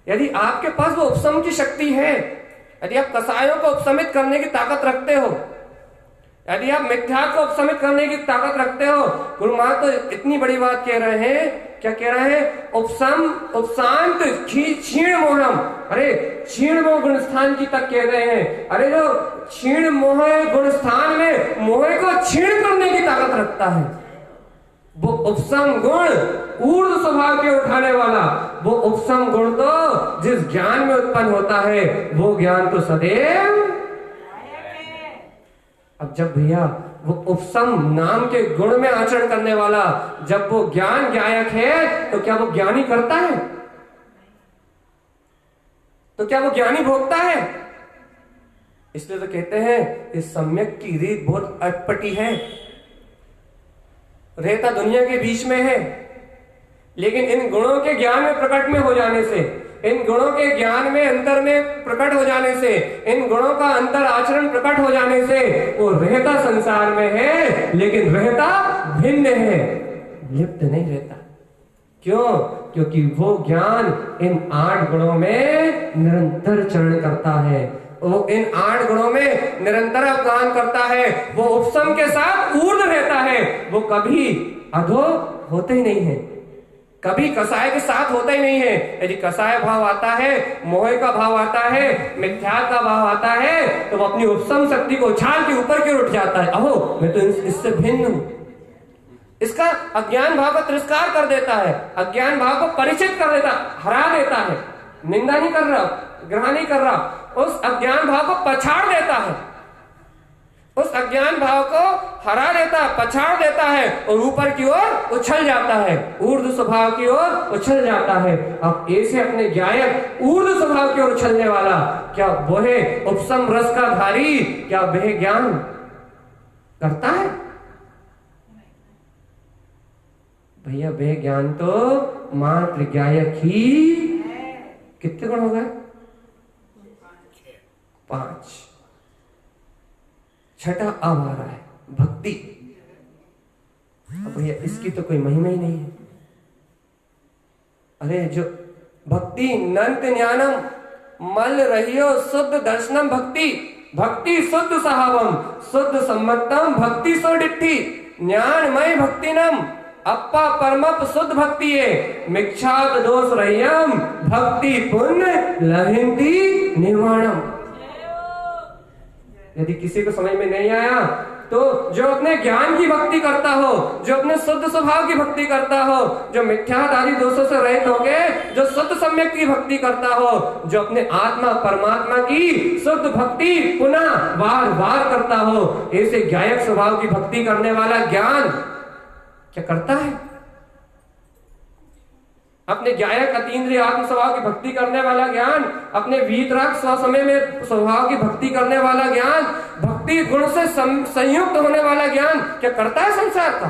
S1: यदि आपके पास वो उपशम की शक्ति है, यदि आप कसायों को उपशमित करने की ताकत रखते हो, यदि आप मिथ्या को उपशमित करने की ताकत रखते हो, गुरु महाराज तो इतनी बड़ी बात कह रहे हैं, क्या कह रहे हैं? उपशम उपशांत क्षीण मोहम, अरे क्षीण मोह गुण स्थान की तक कह रहे हैं। अरे जो क्षीण मोह गुण स्थान में मोह को क्षीण करने की ताकत रखता है, वो उपशम गुण ऊर्ध्व स्वभाव के उठाने वाला, वो उपशम गुण तो जिस ज्ञान में उत्पन्न होता है, वो ज्ञान तो सदैव। अब जब भैया वो उपशम नाम के गुण में आचरण करने वाला, जब वो ज्ञान गायक है, तो क्या वो ज्ञानी करता है? तो क्या वो ज्ञानी भोगता है? इसलिए तो कहते हैं इस सम्यक की रीत बहुत अटपटी है, रहता दुनिया के बीच में है, लेकिन इन गुणों के ज्ञान में प्रकट में हो जाने से, इन गुणों के ज्ञान में अंतर में प्रकट हो जाने से, इन गुणों का अंतर आचरण प्रकट हो जाने से, वो रहता संसार में है, लेकिन रहता भिन्न है, लिप्त नहीं रहता। क्यों? क्योंकि वो ज्ञान इन 8 गुणों में निरंतर चरण करता है, वो इन 8 गुणों में निरंतर अवगान करता है, वो उपशम के साथ ऊर्ध्व रहता है, वो कभी अधो होते ही नहीं है, कभी कसाय के साथ होता ही नहीं है। यदि कसाय भाव आता है, मोह का भाव आता है, मिथ्या का भाव आता है, तो वो अपनी उपशम शक्ति को उछाल के ऊपर की ओर उठ जाता है। अहो, मैं तो इससे भिन्न हूं। इसका अज्ञान भाव का तिरस्कार कर देता है, अज्ञान भाव को परिचित कर देता, हरा देता है, निंदा नहीं कर रहा, ग्रहण नहीं कर रहा, उस अज्ञान भाव को पछाड़ देता है, उस अज्ञान भाव को हरा देता, पछाड़ देता है और ऊपर की ओर उछल जाता है, ऊर्ध्व स्वभाव की ओर उछल जाता है। अब ऐसे अपने गायक ऊर्ध्व स्वभाव की ओर उछलने वाला, क्या वह उपशम रस का धारी, क्या वह ज्ञान करता है? भैया वह ज्ञान तो मात्र गायक ही। कितने गुण हो गए? 5। छठा अब आ रहा है भक्ति। अब भैया इसकी तो कोई महिमा ही नहीं है। अरे जो भक्ति नंत ज्ञानम मल रहियो शुद्ध दर्शनम भक्ति, भक्ति शुद्ध साहबम शुद्ध सम्मतम भक्ति सो डिट्ठी ज्ञानमय भक्तिनम अप्पा परमप शुद्ध भक्ति है मिक्षात दोष रहियम भक्ति पुण्य लहिंदी निर्वाणम। यदि किसी को समझ में नहीं आया तो जो अपने ज्ञान की भक्ति करता हो, जो अपने शुद्ध स्वभाव की भक्ति करता हो, जो मिथ्या आदि दोषों से रहित होके जो शुद्ध सम्यक की भक्ति करता हो, जो अपने आत्मा परमात्मा की शुद्ध भक्ति पुनः बार बार करता हो, ऐसे गायक स्वभाव की भक्ति करने वाला ज्ञान क्या करता है? अपने गायक अतीन्द्रिय आत्म स्वभाव की भक्ति करने वाला ज्ञान, अपने वीतराग स्वसमय में स्वभाव की भक्ति करने वाला ज्ञान, भक्ति गुण से संयुक्त होने वाला ज्ञान क्या करता है संसार का?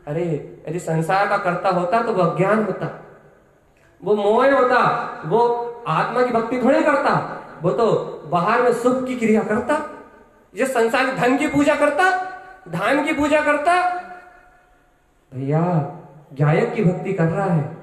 S1: अरे यदि संसार का करता होता तो वह ज्ञान होता। वो मोह होता, वो आत्मा की भक्ति थोड़ी करता, वो तो बाहर में सुख की क्रिया करता, ये संसार धन की पूजा करता, धान की पूजा करता। भैया गायक की भक्ति कर रहा है,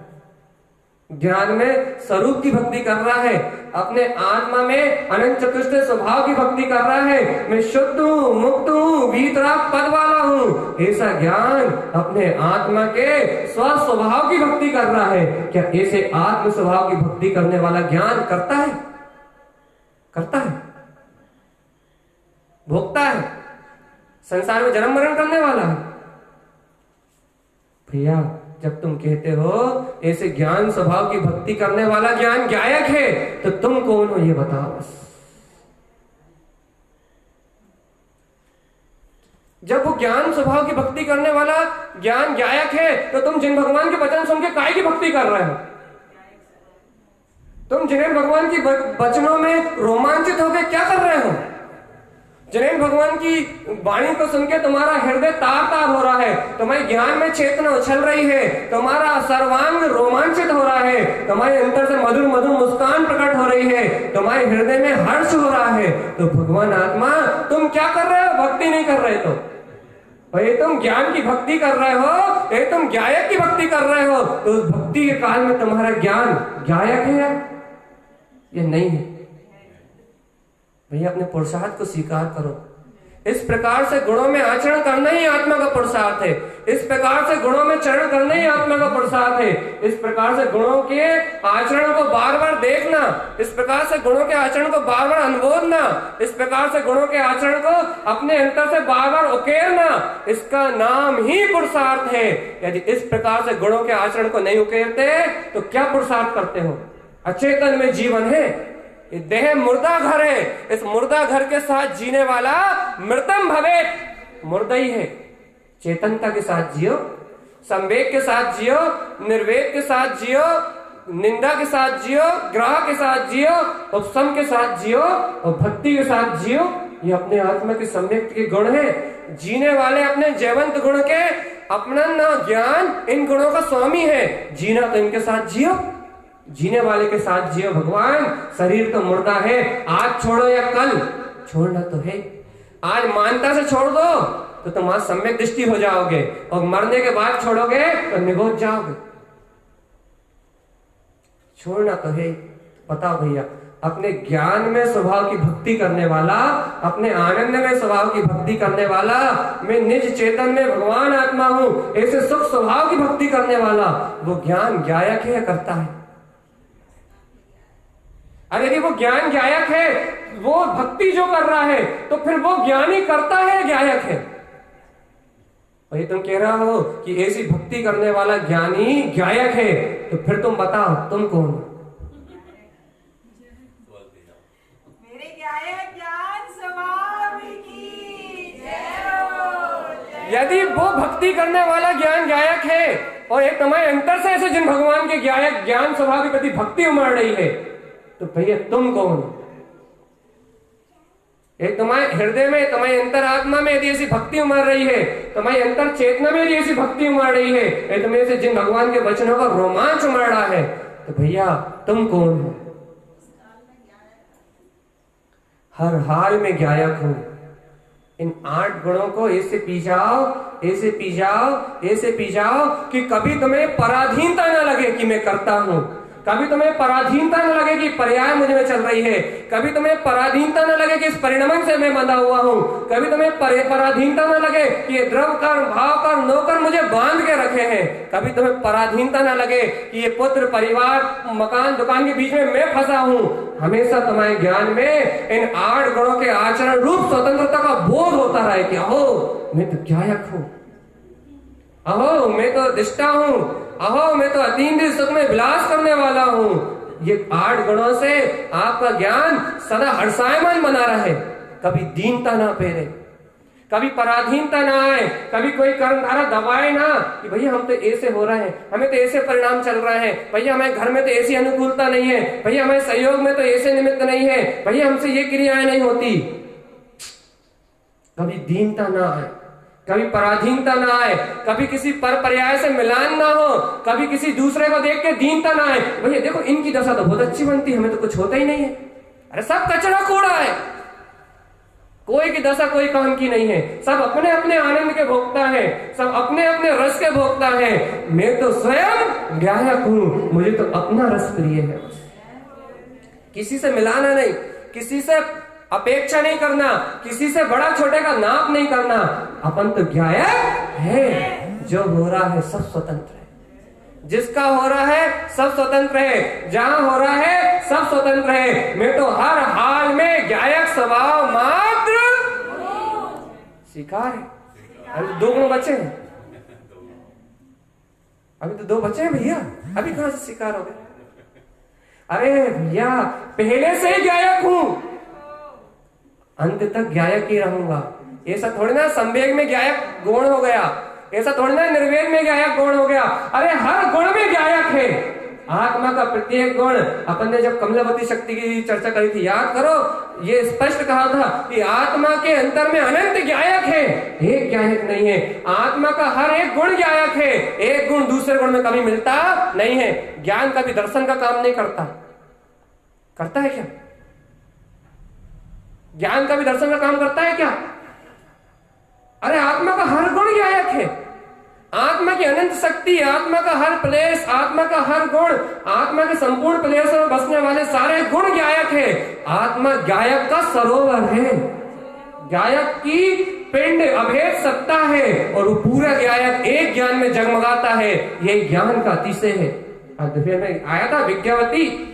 S1: ज्ञान में स्वरूप की भक्ति कर रहा है, अपने आत्मा में अनंत चतुष्ट स्वभाव की भक्ति कर रहा है। मैं शुद्ध हूँ, मुक्त हूँ, वीतराग पद वाला हूँ, ऐसा ज्ञान अपने आत्मा के स्व स्वभाव की भक्ति कर रहा है। क्या ऐसे आत्म स्वभाव की भक्ति करने वाला ज्ञान करता है? करता है, भोगता है, संसार में जन्म मरण करने वाला है। भैया जब तुम कहते हो ऐसे ज्ञान स्वभाव की भक्ति करने वाला ज्ञान गायक है, तो तुम कौन हो ये बताओ बस। जब वो ज्ञान स्वभाव की भक्ति करने वाला ज्ञान गायक है, तो तुम जिन भगवान के वचन सुन के काय की भक्ति कर रहे हो? तुम जिन भगवान की वचनों में रोमांचित होकर क्या कर रहे हो? जिन भगवान की वाणी को सुन के तुम्हारा हृदय तार तार हो रहा है, तुम्हारे ज्ञान में चेतना उछल रही है, तुम्हारा सर्वांग रोमांचित हो रहा है, तुम्हारे अंदर से मधुर मधुर मुस्कान प्रकट हो रही है, तुम्हारे हृदय में हर्ष हो रहा है, तो भगवान आत्मा तुम क्या कर रहे हो? भक्ति नहीं कर रहे। तो भाई तुम ज्ञान की भक्ति कर रहे हो, ये तुम गायक की भक्ति कर रहे हो, तो उस भक्ति के काल में तुम्हारा ज्ञान गायक है या नहीं है? भैया अपने पुरुषार्थ को स्वीकार करो। इस प्रकार से गुणों में आचरण करना ही आत्मा का पुरुषार्थ है। इस प्रकार से गुणों में चरण करना ही आत्मा का पुरुषार्थ है। इस प्रकार से गुणों के आचरण को बार बार देखना, इस प्रकार से गुणों के आचरण को बार बार अनुभवना, इस प्रकार से गुणों के आचरण को अपने अंतर से बार बार उकेरना, इसका नाम ही पुरुषार्थ है। यदि इस प्रकार से गुणों के आचरण को नहीं उकेरते तो क्या पुरुषार्थ करते हो? अचेतन में जीवन है, देह मुर्दा घर है, इस मुर्दा घर के साथ जीने वाला मृतम भवेत, मुर्दा ही है। चेतनता के साथ जियो, संवेग के साथ जियो, निर्वेग के साथ जियो, निंदा के साथ जियो, ग्रह के साथ जियो, उपशम के साथ जियो और भक्ति के साथ जियो। ये अपने आत्मा के सम्यक के गुण है। जीने वाले अपने जयवंत गुण के अपना ज्ञान इन गुणों का स्वामी है। जीना तो इनके साथ जियो, जीने वाले के साथ जियो। भगवान शरीर तो मुर्दा है, आज छोड़ो या कल छोड़ना तो है। आज मानता से छोड़ दो तो तुम आज सम्यक दृष्टि हो जाओगे, और मरने के बाद छोड़ोगे तो निगोच जाओगे। छोड़ना तो है। बताओ भैया, अपने ज्ञान में स्वभाव की भक्ति करने वाला, अपने आनंद में स्वभाव की भक्ति करने वाला, मैं निज चेतन में भगवान आत्मा हूं, ऐसे सुख स्वभाव की भक्ति करने वाला, वो ज्ञान गायक है, करता है। अरे यदि वो ज्ञान गायक है, वो भक्ति जो कर रहा है, तो फिर वो ज्ञानी करता है, गायक है। भाई तुम कह रहा हो कि ऐसी भक्ति करने वाला ज्ञानी गायक है, तो फिर तुम बताओ तुम कौन हो?
S2: मेरे गायक ज्ञान स्वभाव की जय हो।
S1: यदि वो भक्ति करने वाला ज्ञान गायक है, और एक तुम्हारे अंतर से ऐसे जिन भगवान के गायक ज्ञान स्वभाव के प्रति भक्ति उमड़ रही है, तो भैया तुम कौन? एक तुम्हारे हृदय में, तुम्हारी अंतरात्मा में यदि ऐसी भक्ति उमड़ रही है, तुम्हारी अंतर चेतना में यदि ऐसी भक्ति उमड़ रही है, तुम्हें से जिन भगवान के वचनों का रोमांच उमड़ रहा है, तो भैया तुम कौन हो? हर हाल में गायक हो। इन 8 गुणों को ऐसे पी जाओ, ऐसे पी जाओ, ऐसे पी जाओ कि कभी तुम्हें पराधीनता ना लगे कि मैं करता हूं, कभी तुम्हें पराधीनता न लगे कि पर्याय मुझ में चल रही है, कभी तुम्हें पराधीनता न लगे कि इस परिणमन से मैं बंधा हुआ हूं, कभी तुम्हें पराधीनता न लगे कि ये द्रव कर, भाव कर, नौकर मुझे बांध के रखे हैं, कभी तुम्हें पराधीनता न लगे कि ये पुत्र, परिवार, मकान, दुकान के बीच में मैं फंसा हूं। हमेशा तुम्हारे ज्ञान में इन 8 गुणों के आचरण रूप स्वतंत्रता का बोध होता रहे कि अहो मैं तो गायक हूं, अहो मैं तो दृष्टा हूं, अहो मैं तो अतीन्द्रिय सुख में विलास करने वाला हूं। ये 8 गुणों से आपका ज्ञान सदा हर्षायमान बना रहे, कभी दीनता ना फेरे, कभी पराधीनता ना आए, कभी कोई कर्मधारा दबाए ना कि भैया हम तो ऐसे हो रहे हैं, हमें तो ऐसे परिणाम चल रहे हैं, भैया हमारे घर में तो ऐसी अनुकूलता नहीं है, भैया हमारे सहयोग में तो ऐसे निमित्त नहीं है, भैया हमसे ये क्रियाएं नहीं होती। कभी दीनता ना आए, कभी पराधीनता ना आए, कभी किसी पर पर्याय से मिलान ना हो, कभी किसी दूसरे को देख के दीनता ना आए। भैया देखो इनकी दशा तो बहुत अच्छी बनती है, हमें तो कुछ होता ही नहीं है। अरे सब कचरा कूड़ा है, कोई की दशा कोई काम की नहीं है, सब अपने अपने आनंद के भोगता है, सब अपने अपने रस के भोगता है। मैं तो स्वयं गायक हूं, मुझे तो अपना रस प्रिय है। किसी से मिलाना नहीं, किसी से अपेक्षा नहीं करना, किसी से बड़ा छोटे का नाप नहीं करना। अपन तो गायक है, जो हो रहा है सब स्वतंत्र है, जिसका हो रहा है सब स्वतंत्र है, जहां हो रहा है सब स्वतंत्र है। मैं तो हर हाल में गायक स्वभाव मात्र स्वीकार है। अभी तो 2 गुण बचे हैं, अभी तो 2 बचे हैं भैया, अभी कहां से स्वीकार हो गए? अरे भैया पहले से ही गायक हूं, अंत तक गायक ही रहूंगा। ऐसा थोड़ी ना संवेग में गायक गुण हो गया, ऐसा थोड़ी ना निर्वेद में गायक गुण हो गया। अरे हर गुण में गायक है, आत्मा का प्रत्येक गुण। अपन ने जब कमलावती शक्ति की चर्चा करी थी, याद करो, ये स्पष्ट कहा था कि आत्मा के अंतर में अनंत गायक है, एक गायक नहीं है। आत्मा का हर एक गुण गायक है, एक गुण दूसरे गुण में कभी मिलता नहीं है। ज्ञान कभी दर्शन का काम नहीं करता, करता है क्या? ज्ञान का भी दर्शन का काम करता है क्या? अरे आत्मा का हर गुण गायक है, आत्मा की अनंत शक्ति, आत्मा का हर प्लेस, आत्मा का हर गुण, आत्मा के संपूर्ण प्लेसों में बसने वाले सारे गुण गायक है। आत्मा गायक का सरोवर है, गायक की पिंड अभेद सत्ता है, और वो पूरा गायक एक ज्ञान में जगमगाता है। ये ज्ञान का अतिशय है। अध्याय में आया था विज्ञावती,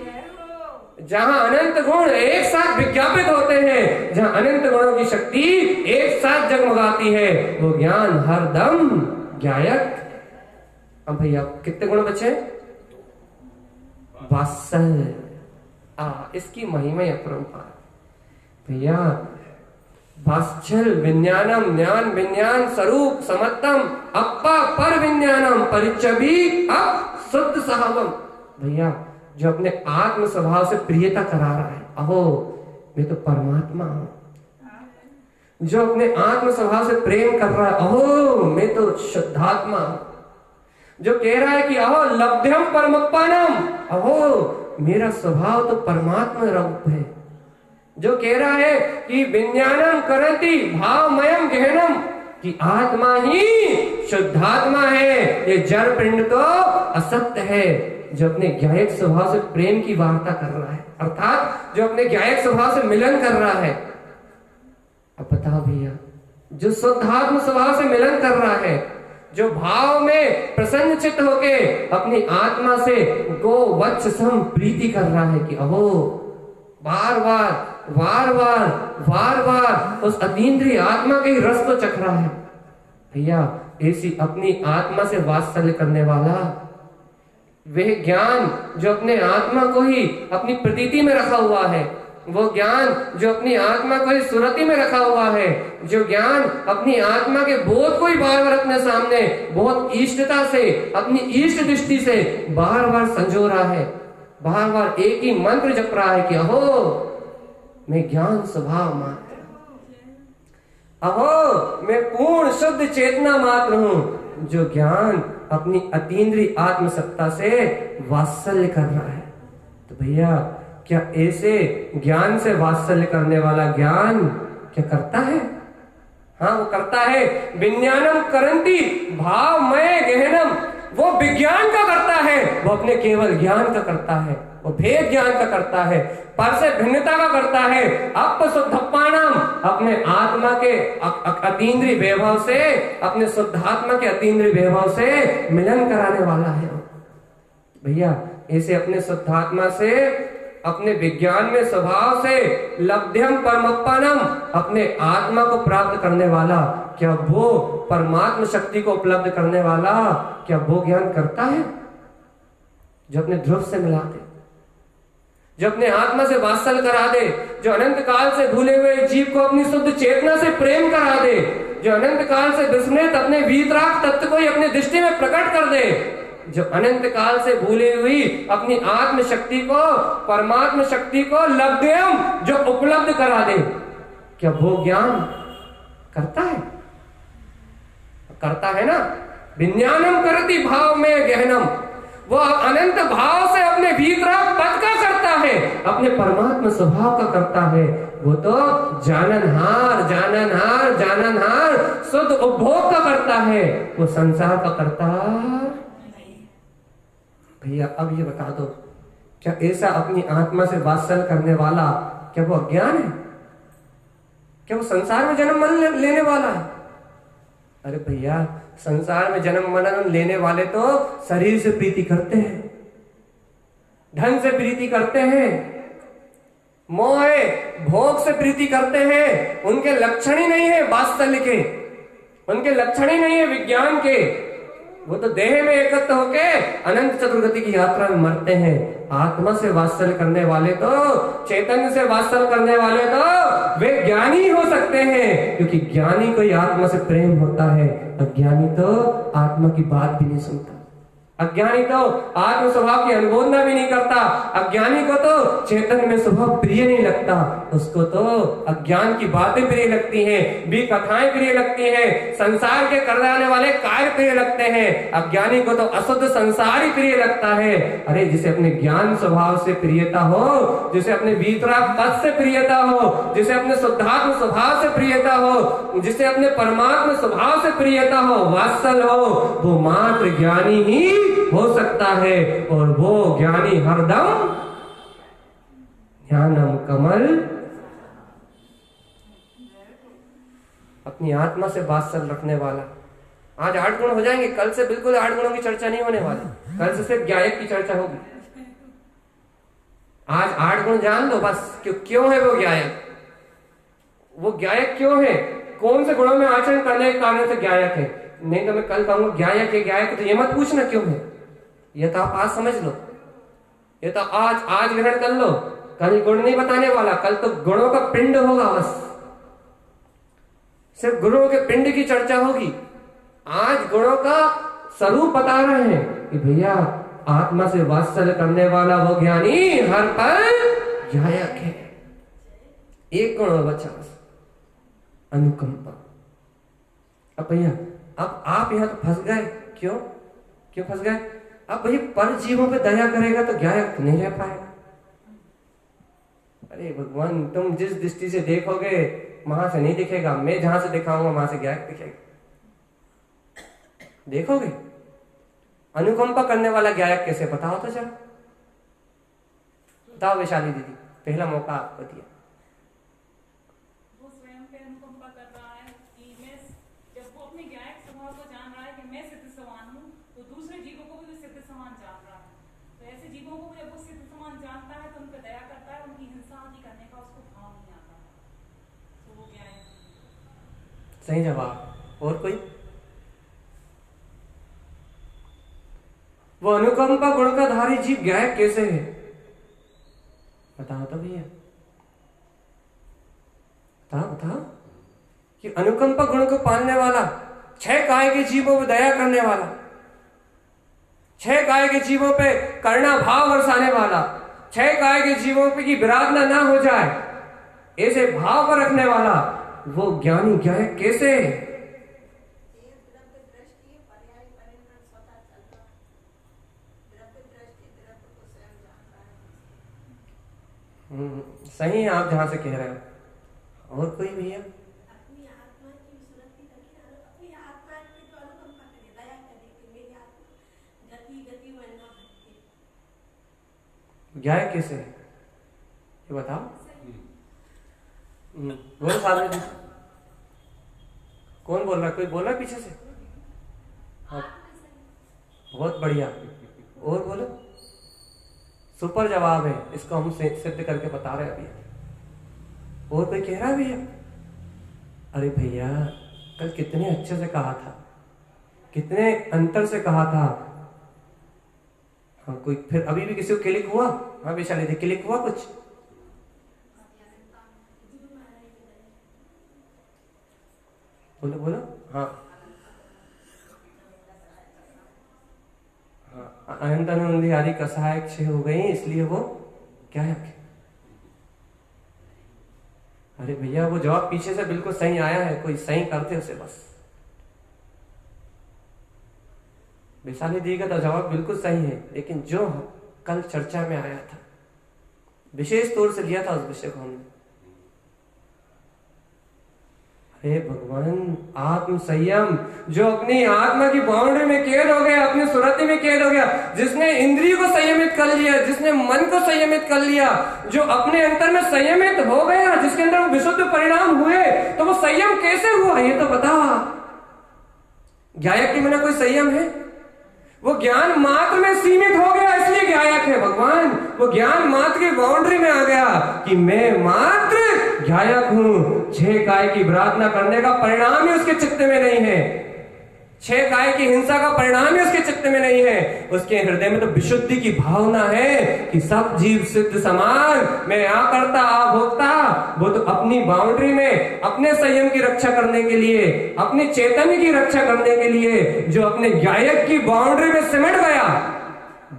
S1: जहां अनंत गुण एक साथ विज्ञापित होते हैं, जहां अनंत गुणों की शक्ति एक साथ जगमगाती है, वो ज्ञान हरदम गायक। अब भैया कितने गुण बचे? वात्सल्य, इसकी महिमा अपरंपार भैया। वात्सल्य विज्ञानम ज्ञान विज्ञान स्वरूप समत्तम अप्पा पर विज्ञानम परिचबी अप शुद्ध सहावम। भैया जो अपने आत्म स्वभाव से प्रियता करा रहा है, अहो मैं तो परमात्मा हूं। जो अपने आत्म स्वभाव से प्रेम कर रहा है, अहो मैं तो शुद्धात्मा हूं। जो कह रहा है कि अहो लब्ध्यम परमप्पानम, अहो मेरा स्वभाव तो परमात्मा रूप है। जो कह रहा है कि विज्ञानम करंती भावमयम गहनम, कि आत्मा ही शुद्धात्मा है, ये जड़ पिंड तो असत्य है। जो अपने गायक स्वभाव से प्रेम की वार्ता कर रहा है, अर्थात जो अपने गायक स्वभाव से मिलन कर रहा है। अब बताओ भैया, जो शुद्धात्म स्वभाव से मिलन कर रहा है, जो भाव में प्रसन्न चित्त होके अपनी आत्मा से गो वत्स सम प्रीति कर रहा है कि अहो बार बार उस अतीन्द्रिय आत्मा के ही रस को चख रहा है। भैया ऐसी अपनी आत्मा से वात्सल्य करने वाला वह ज्ञान जो अपने आत्मा को ही अपनी प्रतीति में रखा हुआ है, वो ज्ञान जो अपनी आत्मा को ही सुरति में रखा हुआ है, जो ज्ञान अपनी आत्मा के बोध को ही बार बार अपने सामने बहुत इष्टता से, अपनी इष्ट दृष्टि से बार बार संजो रहा है, बार बार एक ही मंत्र जप रहा है कि अहो मैं ज्ञान स्वभाव मात्र, अहो मैं पूर्ण शुद्ध चेतना मात्र हूं। जो ज्ञान अपनी अतीन्द्रिय आत्मसत्ता से वात्सल्य कर रहा है, तो भैया क्या ऐसे ज्ञान से वात्सल्य करने वाला ज्ञान क्या करता है? हाँ वो करता है। विज्ञानम करंती भावमय गहनम, वो विज्ञान का करता है, वो अपने केवल ज्ञान का करता है, वो भेद ज्ञान का करता है, पर से भिन्नता का करता है। अपशुद्धप्पानम, अपने आत्मा के अतीन्द्रिय वैभव से, अपने शुद्धात्मा के अतीन्द्रिय वैभव से मिलन कराने वाला है। भैया ऐसे अपने शुद्धात्मा से, अपने विज्ञान में स्वभाव से लब्ध्यम परमप्पानम, अपने आत्मा को प्राप्त करने वाला, क्या वो परमात्म शक्ति को उपलब्ध करने वाला, क्या वो ज्ञान करता है? जो अपने ध्रुव से मिला दे, जो अपने आत्मा से वात्सल्य करा दे, जो अनंत काल से भूले हुए जीव को अपनी शुद्ध चेतना से प्रेम करा दे, जो अनंत काल से विस्मृत अपने वीतराग तत्व को ही अपनी दृष्टि में प्रकट कर दे, जो अनंत काल से भूले हुई अपनी आत्म शक्ति को, परमात्म शक्ति को लब्ध्यम जो उपलब्ध करा दे, क्या वो ज्ञान करता है? करता है ना, विज्ञानम करती भाव में गहनम, वो अनंत भाव से अपने भीतर पद का करता है, अपने परमात्मा स्वभाव का करता है। वो तो जाननहार जाननहार जाननहार शुद्ध उपभोग का करता है, वो संसार का करता। भैया अब ये बता दो, क्या ऐसा अपनी आत्मा से वात्सल्य करने वाला, क्या वो अज्ञान है? क्या वो संसार में जन्म मरण लेने वाला है? अरे भैया, संसार में जन्म मरण लेने वाले तो शरीर से प्रीति करते हैं, धन से प्रीति करते हैं, मोह भोग से प्रीति करते हैं। उनके लक्षण ही नहीं है वात्सल्य के, उनके लक्षण ही नहीं है विज्ञान के। वो तो देह में एकत्र होके अनंत चतुर्गति की यात्रा में मरते हैं। आत्मा से वात्सल्य करने वाले तो, चैतन्य से वात्सल्य करने वाले तो वे ज्ञानी हो सकते हैं, क्योंकि ज्ञानी को ही आत्मा से प्रेम होता है। अज्ञानी तो आत्मा की बात भी नहीं सुनता, अज्ञानी तो आत्म स्वभाव की अनुमोदना भी नहीं करता, अज्ञानी को तो चेतन में स्वभाव प्रिय नहीं लगता, उसको तो अज्ञान की बातें प्रिय लगती हैं, भी कथाएं प्रिय लगती हैं, संसार के करने आने वाले कार्य प्रिय लगते हैं। अज्ञानी को तो अशुद्ध संसार ही प्रिय लगता है। अरे जिसे अपने ज्ञान स्वभाव से प्रियता हो, जिसे अपने वीतराग पद से प्रियता हो, जिसे अपने शुद्धात्म स्वभाव से प्रियता हो, जिसे अपने परमात्मा स्वभाव से प्रियता हो, वात्सल हो, वो मात्र ज्ञानी ही हो सकता है। और वो ज्ञानी हरदम ज्ञानम कमल, अपनी आत्मा से वात्सल्य रखने वाला। आज 8 गुण हो जाएंगे, कल से बिल्कुल 8 गुणों की चर्चा नहीं होने वाली, कल से सिर्फ ज्ञायक की चर्चा होगी। आज 8 गुण जान लो बस, क्यों है वो ज्ञायक, वो ज्ञायक क्यों है, कौन से गुणों में आचरण करने के कारण से ज्ञायक है। नहीं तो मैं कल कहूंगा ज्ञायक है ज्ञायक, तो ये मत पूछना क्यों है, ये तो आप आज समझ लो, ये तो आज ग्रहण कर लो। कल गुण नहीं बताने वाला, कल तो गुणों का पिंड होगा, बस सिर्फ गुणों के पिंड की चर्चा होगी। आज गुणों का स्वरूप बता रहे हैं कि भैया आत्मा से वात्सल्य करने वाला वो ज्ञानी हर पल ज्ञायक है। एक गुण और बचा बस, अनुकंपा। अब भैया अब आप यहां तो फंस गए, क्यों फंस गए? अब भाई पर जीवों पे दया करेगा तो ज्ञायक नहीं रह पाएगा। अरे भगवान, तुम जिस दृष्टि से देखोगे वहां से नहीं दिखेगा, मैं जहां से दिखाऊंगा वहां से ज्ञायक दिखेगा। देखोगे अनुकंपा करने वाला ज्ञायक कैसे, बताओ तो जरा, बताओ वैशाली दीदी, पहला मौका आपको दिया।
S3: वो स्वयं पे अनुकंपा कर रहा है कि मैं, जब वो अपने ज्ञायक स्वभाव को जान रहा है कि मैं सिद्ध समान हूँ, तो दूसरे जीवों को भी सिद्ध समान जान रहा है। तो ऐसे जीवों को जब वो सिद्ध समान जानता है तो उन पर दया करता है, उनकी हिंसा आदि करने का उसको भाव नहीं आता, तो वो ज्ञायक।
S1: सही जवाब। और कोई? वो अनुकंपा गुण का धारी जीव ज्ञायक कैसे है, बताओ तो भैया, बताओ कि अनुकंपा गुण को पालने वाला, 6 काय के जीवों पर दया करने वाला, 6 काय के जीवों पे करुणा भाव बरसाने वाला, 6 काय के जीवों पे की विराधना ना हो जाए ऐसे भाव पर रखने वाला, वो ज्ञानी ज्ञायक कैसे है? सही है आप जहां से कह रहे हो। और कोई भैया?
S4: अपनी आत्मा की विश्रांति करके अपनी आत्मा की तो अनुकंपा करे, दया करे कि मेरी आत्मा गति में ना भटके।
S1: ज्ञायक कैसे है ये बताओ। बोलो सामने जी, कौन बोल रहा है? कोई बोल रहा है पीछे से? हाँ बहुत बढ़िया। और बोलो, सुपर जवाब है, इसको हम सिद्ध करके बता रहे हैं अभी। और कोई कह रहा है भैया? अरे भैया कल कितने अच्छे से कहा था, कितने अंतर से कहा था। हाँ कोई फिर अभी भी किसी को क्लिक हुआ? हाँ वैशाली थी, क्लिक हुआ कुछ? बोलो बोलो। हाँ हाँ, अनंत आनंदी आदि कसाय क्षय हो गई, इसलिए वो क्या है? अरे भैया वो जवाब पीछे से बिल्कुल सही आया है, कोई सही करते उसे बस। वैशाली दी का तो जवाब बिल्कुल सही है, लेकिन जो कल चर्चा में आया था, विशेष तौर से लिया था उस विषय को हमने। हे भगवान, आत्म संयम, जो अपनी आत्मा की बाउंड्री में कैद हो गया, अपनी सुरति में कैद हो गया, जिसने इंद्रिय को संयमित कर लिया, जिसने मन को संयमित कर लिया, जो अपने अंतर में संयमित हो गया, जिसके अंदर वो विशुद्ध परिणाम हुए, तो वो संयम कैसे हुआ ये तो बता। गायक के बिना कोई संयम है? वो ज्ञान मात्र में सीमित हो गया, इसलिए गायक है भगवान। वो ज्ञान मात्र की बाउंड्री में आ गया कि मैं मात्र गायक हूं। 6 गाय की प्रार्थना करने का परिणाम ही उसके चित्त में नहीं है, 6 गाय की हिंसा का परिणाम ही उसके चित्त में नहीं है। उसके हृदय में तो विशुद्धि की भावना है कि सब जीव सिद्ध समान, मैं आ करता आ भोगता। वो तो अपनी बाउंड्री में अपने संयम की रक्षा करने के लिए, अपनी चैतन्य की रक्षा करने के लिए जो अपने गायक की बाउंड्री में सिमट गया,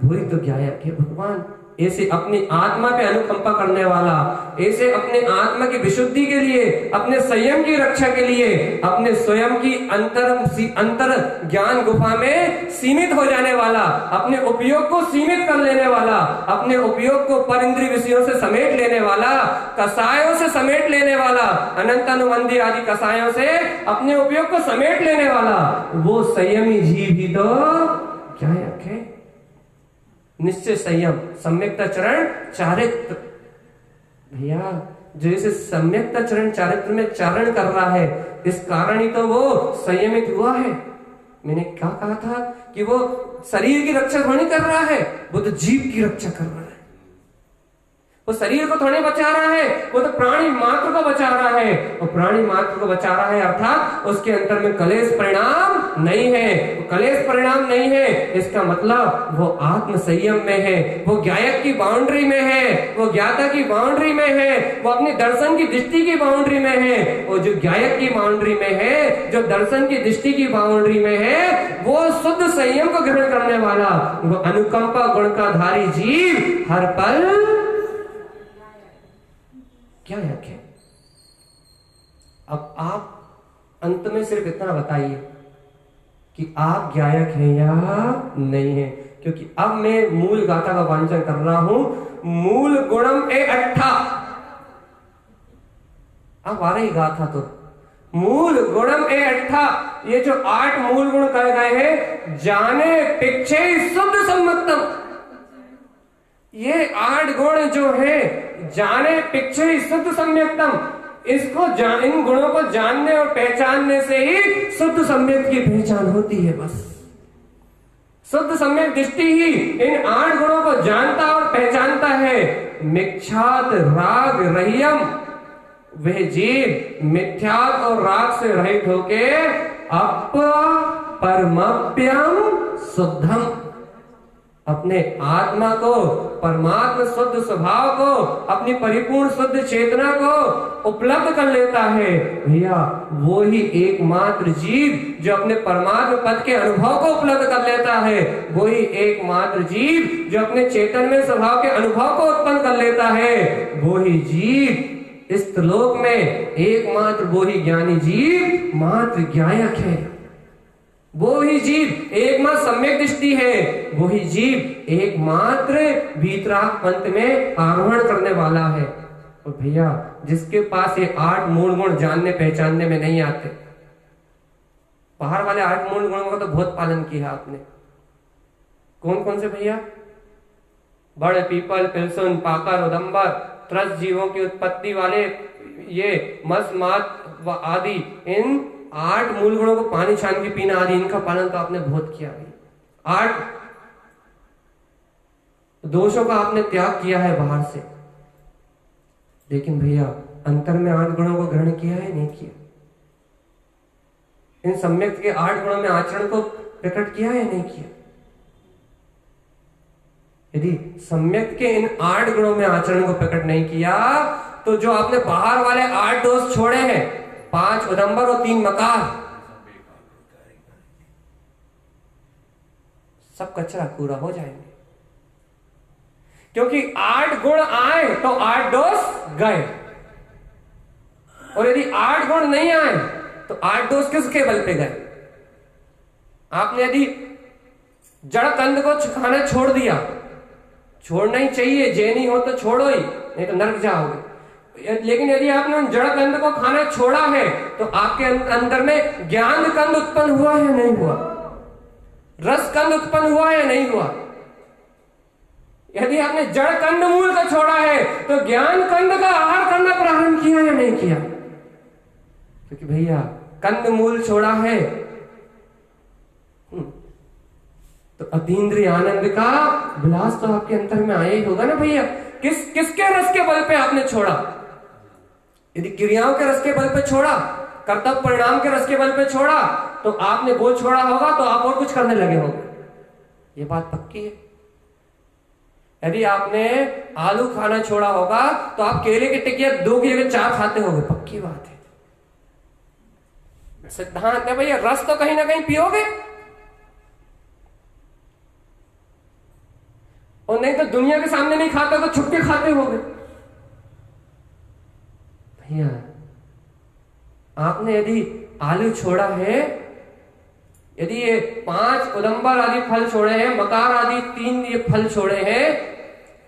S1: वही तो गायक है भगवान। ऐसे अपनी आत्मा पे अनुकंपा करने वाला, ऐसे अपने आत्मा की विशुद्धि के लिए, अपने संयम की रक्षा के लिए, अपने स्वयं की अंतर ज्ञान गुफा में सीमित हो जाने वाला, अपने उपयोग को सीमित कर लेने वाला, अपने उपयोग को पर इंद्रिय विषयों से समेट लेने वाला, कसायों से समेट लेने वाला, अनंतानुबंधी आदि कसायों से अपने उपयोग को समेट लेने वाला, वो संयमी जीव ही तो गायक है। निश्चय संयम, सम्यक्ता चरण चारित्र। भैया, जो इसे सम्यक्ता चरण चारित्र में चारण कर रहा है, इस कारण ही तो वो संयमित हुआ है। मैंने क्या कहा था कि वो शरीर की रक्षा थोड़ी कर रहा है, वो तो जीव की रक्षा कर रहा है। वो शरीर को थोड़ी बचा रहा है, वो तो प्राणी मात्र को बचा रहा है। और प्राणी मात्र को बचा रहा है अर्थात उसके अंतर में कलेश परिणाम नहीं है। कलेश परिणाम नहीं है इसका मतलब वो आत्म संयम में है, वो गायक की बाउंड्री में है, वो ज्ञाता की बाउंड्री में है, वो अपने दर्शन की दृष्टि की बाउंड्री में है। वो जो गायक की बाउंड्री में है, जो दर्शन की दृष्टि की बाउंड्री में है, वो शुद्ध संयम को ग्रहण करने वाला, वो अनुकंपा गुण का धारी जीव हर पल क्या है। अब आप अंत में सिर्फ इतना बताइए कि आप गायक हैं या नहीं है, क्योंकि अब मैं मूल गाथा का वांचन कर रहा हूं। मूल गुणम ए 8। अब आ रही गाथा तो मूल गुणम ए 8। ये जो 8 मूल गुण कहे गए हैं, जाने पिक्षे शुद्ध सम्मतम। ये 8 गुण जो है, जाने पिक्षे शुद्ध सम्यक्तम, इसको इन गुणों को जानने और पहचानने से ही शुद्ध सम्यक की पहचान होती है। बस शुद्ध सम्यक दृष्टि ही इन 8 गुणों को जानता और पहचानता है। मिथ्यात राग रहियम, वह जीव मिथ्यात और राग से रहित होके अप परमप्यम शुद्धम, अपने आत्मा को, परमात्मा शुद्ध स्वभाव को, अपनी परिपूर्ण शुद्ध चेतना को उपलब्ध कर लेता है। भैया, वो ही एकमात्र जीव जो अपने परमात्मा पद के अनुभव को उपलब्ध कर लेता है, वो ही एकमात्र जीव जो अपने चेतन में स्वभाव के अनुभव को उत्पन्न कर लेता है, वो ही जीव इस त्रिलोक में एकमात्र, वो ही ज्ञानी जीव मात्र गायक है। वो ही जीव एकमात्र सम्यक दृष्टि है, वो ही जीव एकमात्र वीतराग पंथ में आरोहण करने वाला है। और भैया, जिसके पास ये 8 मूल गुण जानने पहचानने में नहीं आते, बाहर वाले 8 मूल गुणों का तो बहुत पालन किया आपने। कौन कौन से भैया? बड़, पीपल, पिलसुन, पाकर, उदंबर, त्रस जीवों की उत्पत्ति वाले ये मस, मात आदि, इन 8 मूल गुणों को पानी छान के पीना आदि, इनका पालन तो आपने बहुत किया है। 8 दोषों का आपने त्याग किया है बाहर से, लेकिन भैया अंतर में 8 गुणों को ग्रहण किया है नहीं किया? इन सम्यक के 8 गुणों में आचरण को प्रकट किया है नहीं किया? यदि सम्यक के इन 8 गुणों में आचरण को प्रकट नहीं किया, तो जो आपने बाहर वाले 8 दोष छोड़े हैं, 5 उदंबर और 3 मकार, सब कचरा पूरा हो जाएंगे। क्योंकि 8 गुण आए तो 8 दोष गए, और यदि 8 गुण नहीं आए तो 8 दोष किसके बल पे गए? आपने यदि जड़ कंद को खाना छोड़ दिया, छोड़ना ही चाहिए, जैनी हो तो छोड़ो ही, नहीं तो नरक जाओगे। लेकिन यदि आपने उन जड़ कंद को खाना छोड़ा है तो आपके अंदर में ज्ञान कंद उत्पन्न हुआ या नहीं हुआ, रस कंद उत्पन्न हुआ या नहीं हुआ। यदि आपने जड़ कंद मूल को छोड़ा है तो ज्ञान कंद का आहार करना प्रारंभ किया या नहीं किया, क्योंकि भैया कंद मूल छोड़ा है तो अतीन्द्रिय आनंद का विलास तो आपके अंतर में आया ही होगा ना भैया। किसके रस के बल पे आपने छोड़ा? यदि क्रियाओं के रस के बल पे छोड़ा, कर्तव्य परिणाम के रस के बल पे छोड़ा, तो आपने वो छोड़ा होगा तो आप और कुछ करने लगे होंगे, ये बात पक्की है। यदि आपने आलू खाना छोड़ा होगा तो आप केले की टिकिया 2 की जगह 4 खाते होंगे, पक्की बात है। सिद्धांत है भैया, रस तो कहीं ना कहीं पियोगे, और नहीं तो दुनिया के सामने नहीं खाते तो छुप के खाते होगे। भैया आपने यदि आलू छोड़ा है, यदि ये 5 उदंबर आदि फल छोड़े हैं, मकार आदि 3 ये फल छोड़े हैं,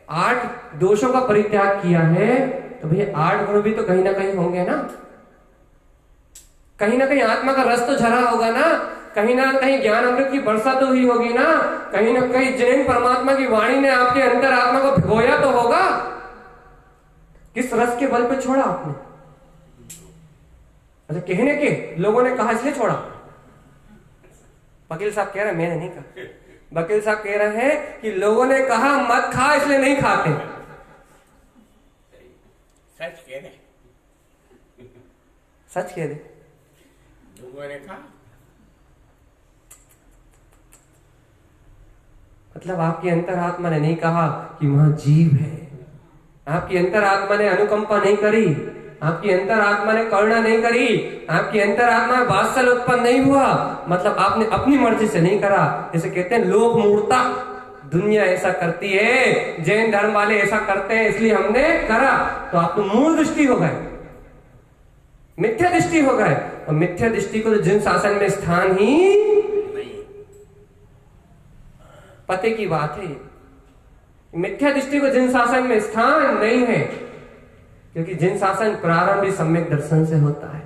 S1: 8 दोषों का परित्याग किया है, तो भैया 8 गुण भी तो कहीं ना कहीं होंगे ना, कहीं ना कहीं आत्मा का रस तो झरा होगा ना, कहीं ना कहीं ज्ञान अमृत की वर्षा तो हुई होगी ना, कहीं ना कहीं जैन परमात्मा की वाणी ने आपके अंतर आत्मा को भिगोया तो होगा। किस रस के बल पे छोड़ा आपने? अच्छा, कहने के लोगों ने कहा इसलिए छोड़ा। वकील साहब कह रहे हैं, मैंने नहीं कहा, वकील साहब कह रहे हैं कि लोगों ने कहा मत खा इसलिए नहीं खाते।
S5: सच कह दे,
S1: सच कह दे,
S5: लोगों ने कहा
S1: मतलब आपकी अंतरात्मा ने नहीं कहा कि वहां जीव है, आपकी अंतरात्मा ने अनुकंपा नहीं करी, आपकी अंतरात्मा ने करुणा नहीं करी, आपकी अंतरात्मा में वात्सल्य उत्पन्न नहीं हुआ, मतलब आपने अपनी मर्जी से नहीं करा। जैसे कहते हैं लोक मूर्ता, दुनिया ऐसा करती है, जैन धर्म वाले ऐसा करते हैं इसलिए हमने करा, तो आप तो मूल दृष्टि हो गए, मिथ्या दृष्टि हो गए। और मिथ्या दृष्टि को तो जिन शासन में स्थान ही पते की बात है, मिथ्या दृष्टि को जिन शासन में स्थान नहीं है, क्योंकि जिन शासन प्रारंभी सम्यक दर्शन से होता है,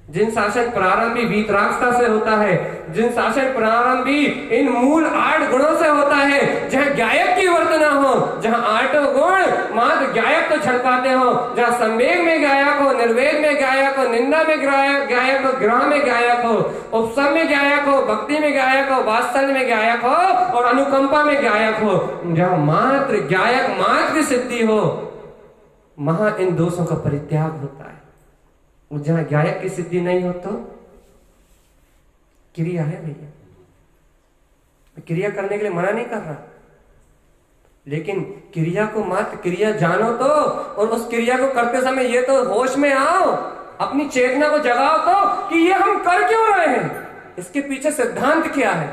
S1: जिन शासन प्रारंभी वीतरागता से होता है, जिन शासन प्रारंभी इन मूल 8 गुणों से होता है, जहां गायक की वर्तना हो, जहां 8 गुण मात्र गायक को छलकाते हो, जहां संवेग में गायक हो, निर्वेग में गायक हो, निंदा में गायक हो, ग्रह में गायक हो, उपसम में गायक हो, भक्ति में गायक हो, वात्सल्य में गायक हो और अनुकंपा में गायक हो, जहां मात्र गायक मात्र की सिद्धि हो, वहां इन दोषों का परित्याग होता है। जहां गायक की सिद्धि नहीं हो तो क्रिया है भैया, क्रिया करने के लिए मना नहीं कर रहा, लेकिन क्रिया को मात्र क्रिया जानो तो, और उस क्रिया को करते समय ये तो होश में आओ, अपनी चेतना को जगाओ तो कि ये हम कर क्यों रहे हैं, इसके पीछे सिद्धांत क्या है,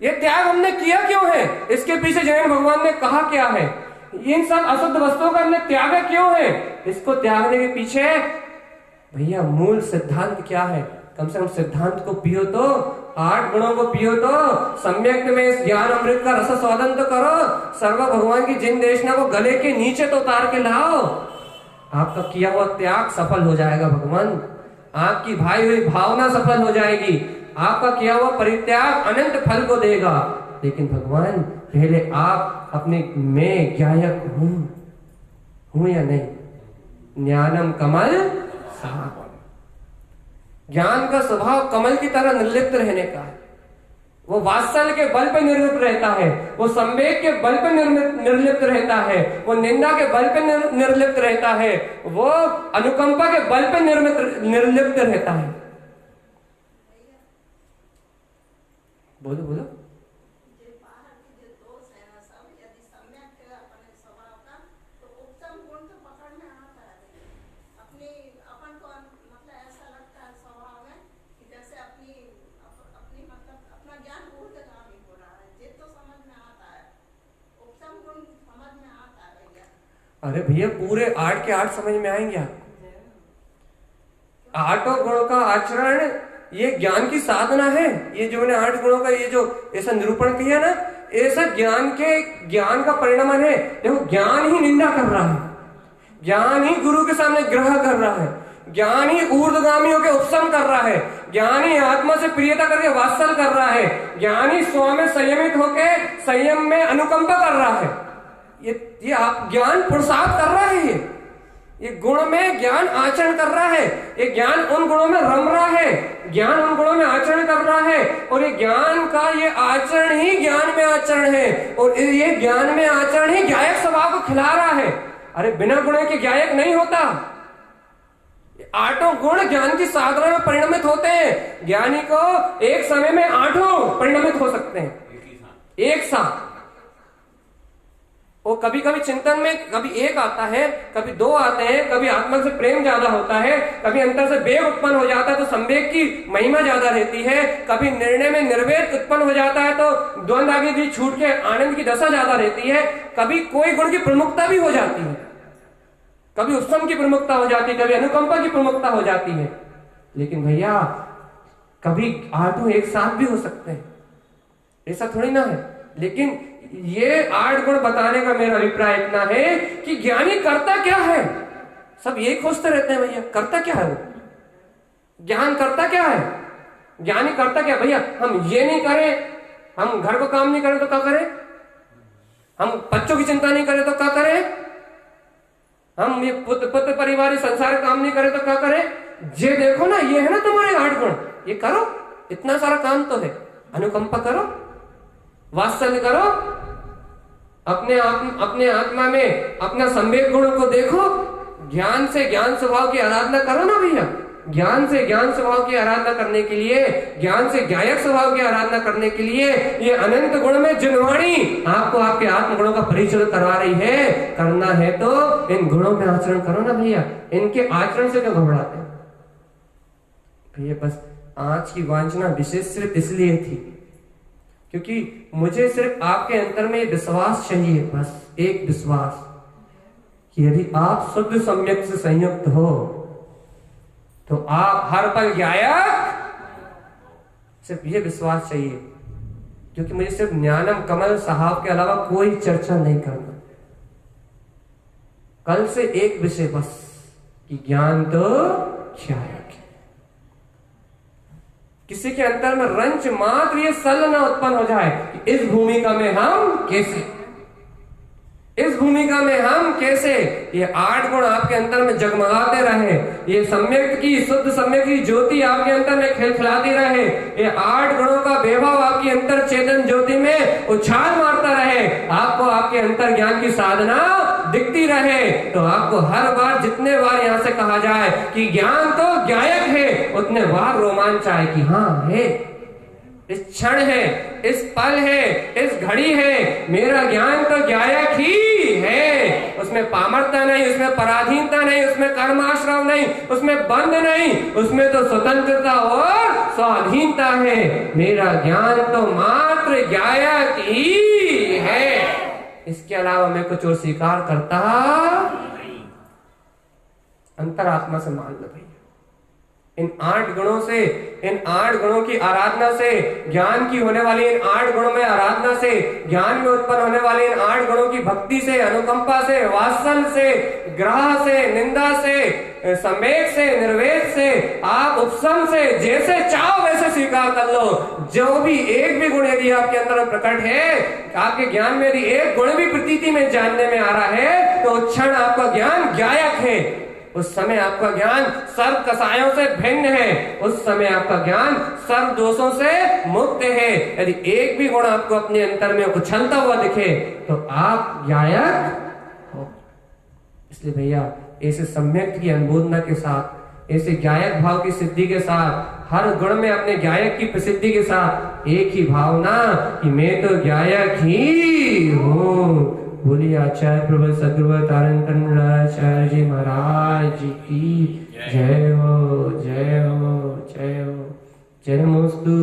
S1: ये त्याग हमने किया क्यों है, इसके पीछे जैन भगवान ने कहा क्या है, इन सब अशुद्ध वस्तुओं का हमने त्याग क्यों है, इसको त्यागने के पीछे भैया मूल सिद्धांत क्या है। कम से कम सिद्धांत को पियो तो, 8 गुणों को पियो तो, सम्यक में इस ज्ञान अमृत का रस स्वादन तो करो, सर्व भगवान की जिन देशना को गले के नीचे तो उतार के लाओ, आपका किया हुआ त्याग सफल हो जाएगा भगवान, आपकी भाई हुई भावना सफल हो जाएगी, आपका किया हुआ परित्याग अनंत फल को देगा। लेकिन भगवान पहले आप अपने मैं गायक हूं या नहीं, ज्ञानम कमल, ज्ञान का स्वभाव कमल की तरह निर्लिप्त रहने का है, वो वात्सल्य के बल पर निर्लिप्त रहता है, वो संवेग के बल पर निर्लिप्त रहता है, वो निंदा के बल पर निर्लिप्त रहता है, वो अनुकंपा के बल पर निर्लिप्त रहता है। बोलो बोलो। अरे भैया पूरे 8 के 8 समझ में आएंगे आप। 8 गुणों का आचरण ये ज्ञान की साधना है। ये जो मैंने 8 गुणों का ये जो ऐसा निरूपण किया ना, ऐसा ज्ञान का परिणाम है। देखो, ज्ञान ही निंदा कर रहा है, ज्ञान ही गुरु के सामने ग्रह कर रहा है, ज्ञान ही ऊर्ध्वगामी होकर उपशम कर रहा है, ज्ञान ही आत्मा से प्रियता करके वात्सल कर रहा है, ज्ञान ही स्व में संयमित होकर संयम में अनुकंपा कर रहा है। ये आप ज्ञान पुरुषार्थ कर रहा है, ये गुण में ज्ञान आचरण कर रहा है, ये ज्ञान उन गुणों में रम रहा है, ज्ञान उन गुणों में आचरण कर रहा है, और ये ज्ञान का ये आचरण ही ज्ञान में आचरण है, और ये ज्ञान में आचरण ही ज्ञायक स्वभाव को खिला रहा है। अरे बिना गुण के ज्ञायक नहीं होता। 8 गुण ज्ञान की साधना में परिणमित होते हैं। ज्ञानी को एक समय में 8 परिणमित हो सकते हैं एक साथ। वो कभी कभी चिंतन में कभी 1 आता है, कभी 2 आते हैं, कभी आत्मा से प्रेम ज्यादा होता है, कभी अंतर से वेग उत्पन्न हो जाता है तो संवेग की महिमा ज्यादा रहती है, कभी निर्णय में निर्वेद उत्पन्न हो जाता है तो द्वंद आगे भी छूट के आनंद की दशा ज्यादा रहती है, कभी कोई गुण की प्रमुखता भी हो जाती है, कभी उपशम की प्रमुखता हो जाती है, कभी अनुकंपा की प्रमुखता हो जाती है। लेकिन भैया कभी 8 एक साथ भी हो सकते हैं, ऐसा थोड़ी ना है। लेकिन ये 8 गुण बताने का मेरा अभिप्राय इतना है कि ज्ञानी करता क्या है। सब यही खोजते रहते हैं भैया, करता क्या है वो, ज्ञान करता क्या है, ज्ञानी करता क्या। भैया हम ये नहीं करें, हम घर को काम नहीं करें तो क्या करें, हम बच्चों की चिंता नहीं करें तो क्या करें, हम ये पुत्र परिवार संसार काम नहीं करें तो क्या करें। ये देखो ना, ये है ना तुम्हारे 8 गुण, ये करो, इतना सारा काम तो है। अनुकंपा करो, वात्सल्य करो, अपने आत्मा में अपना संवेग गुण को देखो, ज्ञान से ज्ञान स्वभाव की आराधना करो ना भैया। ज्ञान से ज्ञान स्वभाव की आराधना करने के लिए, ज्ञान से ज्ञायक स्वभाव की आराधना करने के लिए ये अनंत गुण में जिनवाणी आपको आपके आत्म गुणों का परिचय करवा रही है। करना है तो इन गुणों में आचरण करो ना भैया, इनके आचरण से क्यों घबराते हैं भैया। बस आज की वांछना विशेष सिर्फ इसलिए थी क्योंकि मुझे सिर्फ आपके अंतर में विश्वास चाहिए, बस एक विश्वास कि यदि आप शुद्ध सम्यक से संयुक्त हो तो आप हर पल ज्ञायक। सिर्फ ये विश्वास चाहिए, क्योंकि मुझे सिर्फ ज्ञानम कमल साहब के अलावा कोई चर्चा नहीं करना। कल से एक विषय बस कि ज्ञान तो ज्ञायक है। किसी के अंतर में रंच मात्र ये सल न उत्पन्न हो जाए कि इस भूमिका में हम कैसे, इस भूमिका में हम कैसे। ये 8 गुण आपके अंतर में जगमगाते रहे, ये सम्यक की शुद्ध सम्यक की ज्योति आपके अंतर में खिलखिलाती रहे, ये 8 गुणों का वैभव आपकी अंतर चेतन ज्योति में उछाल मारता रहे, आपको आपके अंतर ज्ञान की साधना दिखती रहे। तो आपको हर बार जितने बार यहाँ से कहा जाए कि ज्ञान तो ज्ञायक है, उतने बार रोमांच आए कि हाँ है, इस क्षण है, इस पल है, इस घड़ी है, मेरा ज्ञान तो ज्ञायक ही है। उसमें पामरता नहीं, उसमें पराधीनता नहीं, उसमें कर्माश्रम नहीं, उसमें बंध नहीं, उसमें तो स्वतंत्रता और स्वाधीनता है। मेरा ज्ञान तो मात्र ज्ञायक ही है, इसके अलावा मैं कुछ और स्वीकार करता अंतरात्मा से मान लो भैया। इन 8 गुणों से, इन 8 गुणों की आराधना से, ज्ञान की होने वाली इन 8 गुणों में आराधना से, ज्ञान में उत्पन्न होने वाली इन 8 गुणों की भक्ति से, अनुकंपा से, वात्सल से, ग्रह से, निंदा से, संवेग से, निर्वेद से, आप उपशम से, जैसे चाहो वैसे स्वीकार कर लो। जो भी एक भी गुण यदि आपके अंदर प्रकट है, आपके ज्ञान में यदि एक गुण भी प्रतीति में जानने में आ रहा है, तो क्षण आपका ज्ञान ज्ञायक है। उस समय आपका ज्ञान सर्व कसायों से भिन्न है, उस समय आपका ज्ञान सर्व दोषों से मुक्त है। यदि एक भी गुण आपको अपने अंतर में उछलता हुआ दिखे तो आप ज्ञायक हो। इसलिए भैया ऐसे सम्यक की अनुमोदना के साथ, ऐसे ज्ञायक भाव की सिद्धि के साथ, हर गुण में अपने ज्ञायक की प्रसिद्धि के साथ एक ही भावना कि मैं तो ज्ञायक ही हूँ। बोलिए आचार्य प्रबल सदगुरु तारण आचार्य जी महाराज की जय हो, जय हो, जय हो। जन्मोस्तु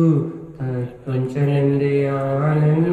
S1: तत्वंचनंदे आनंद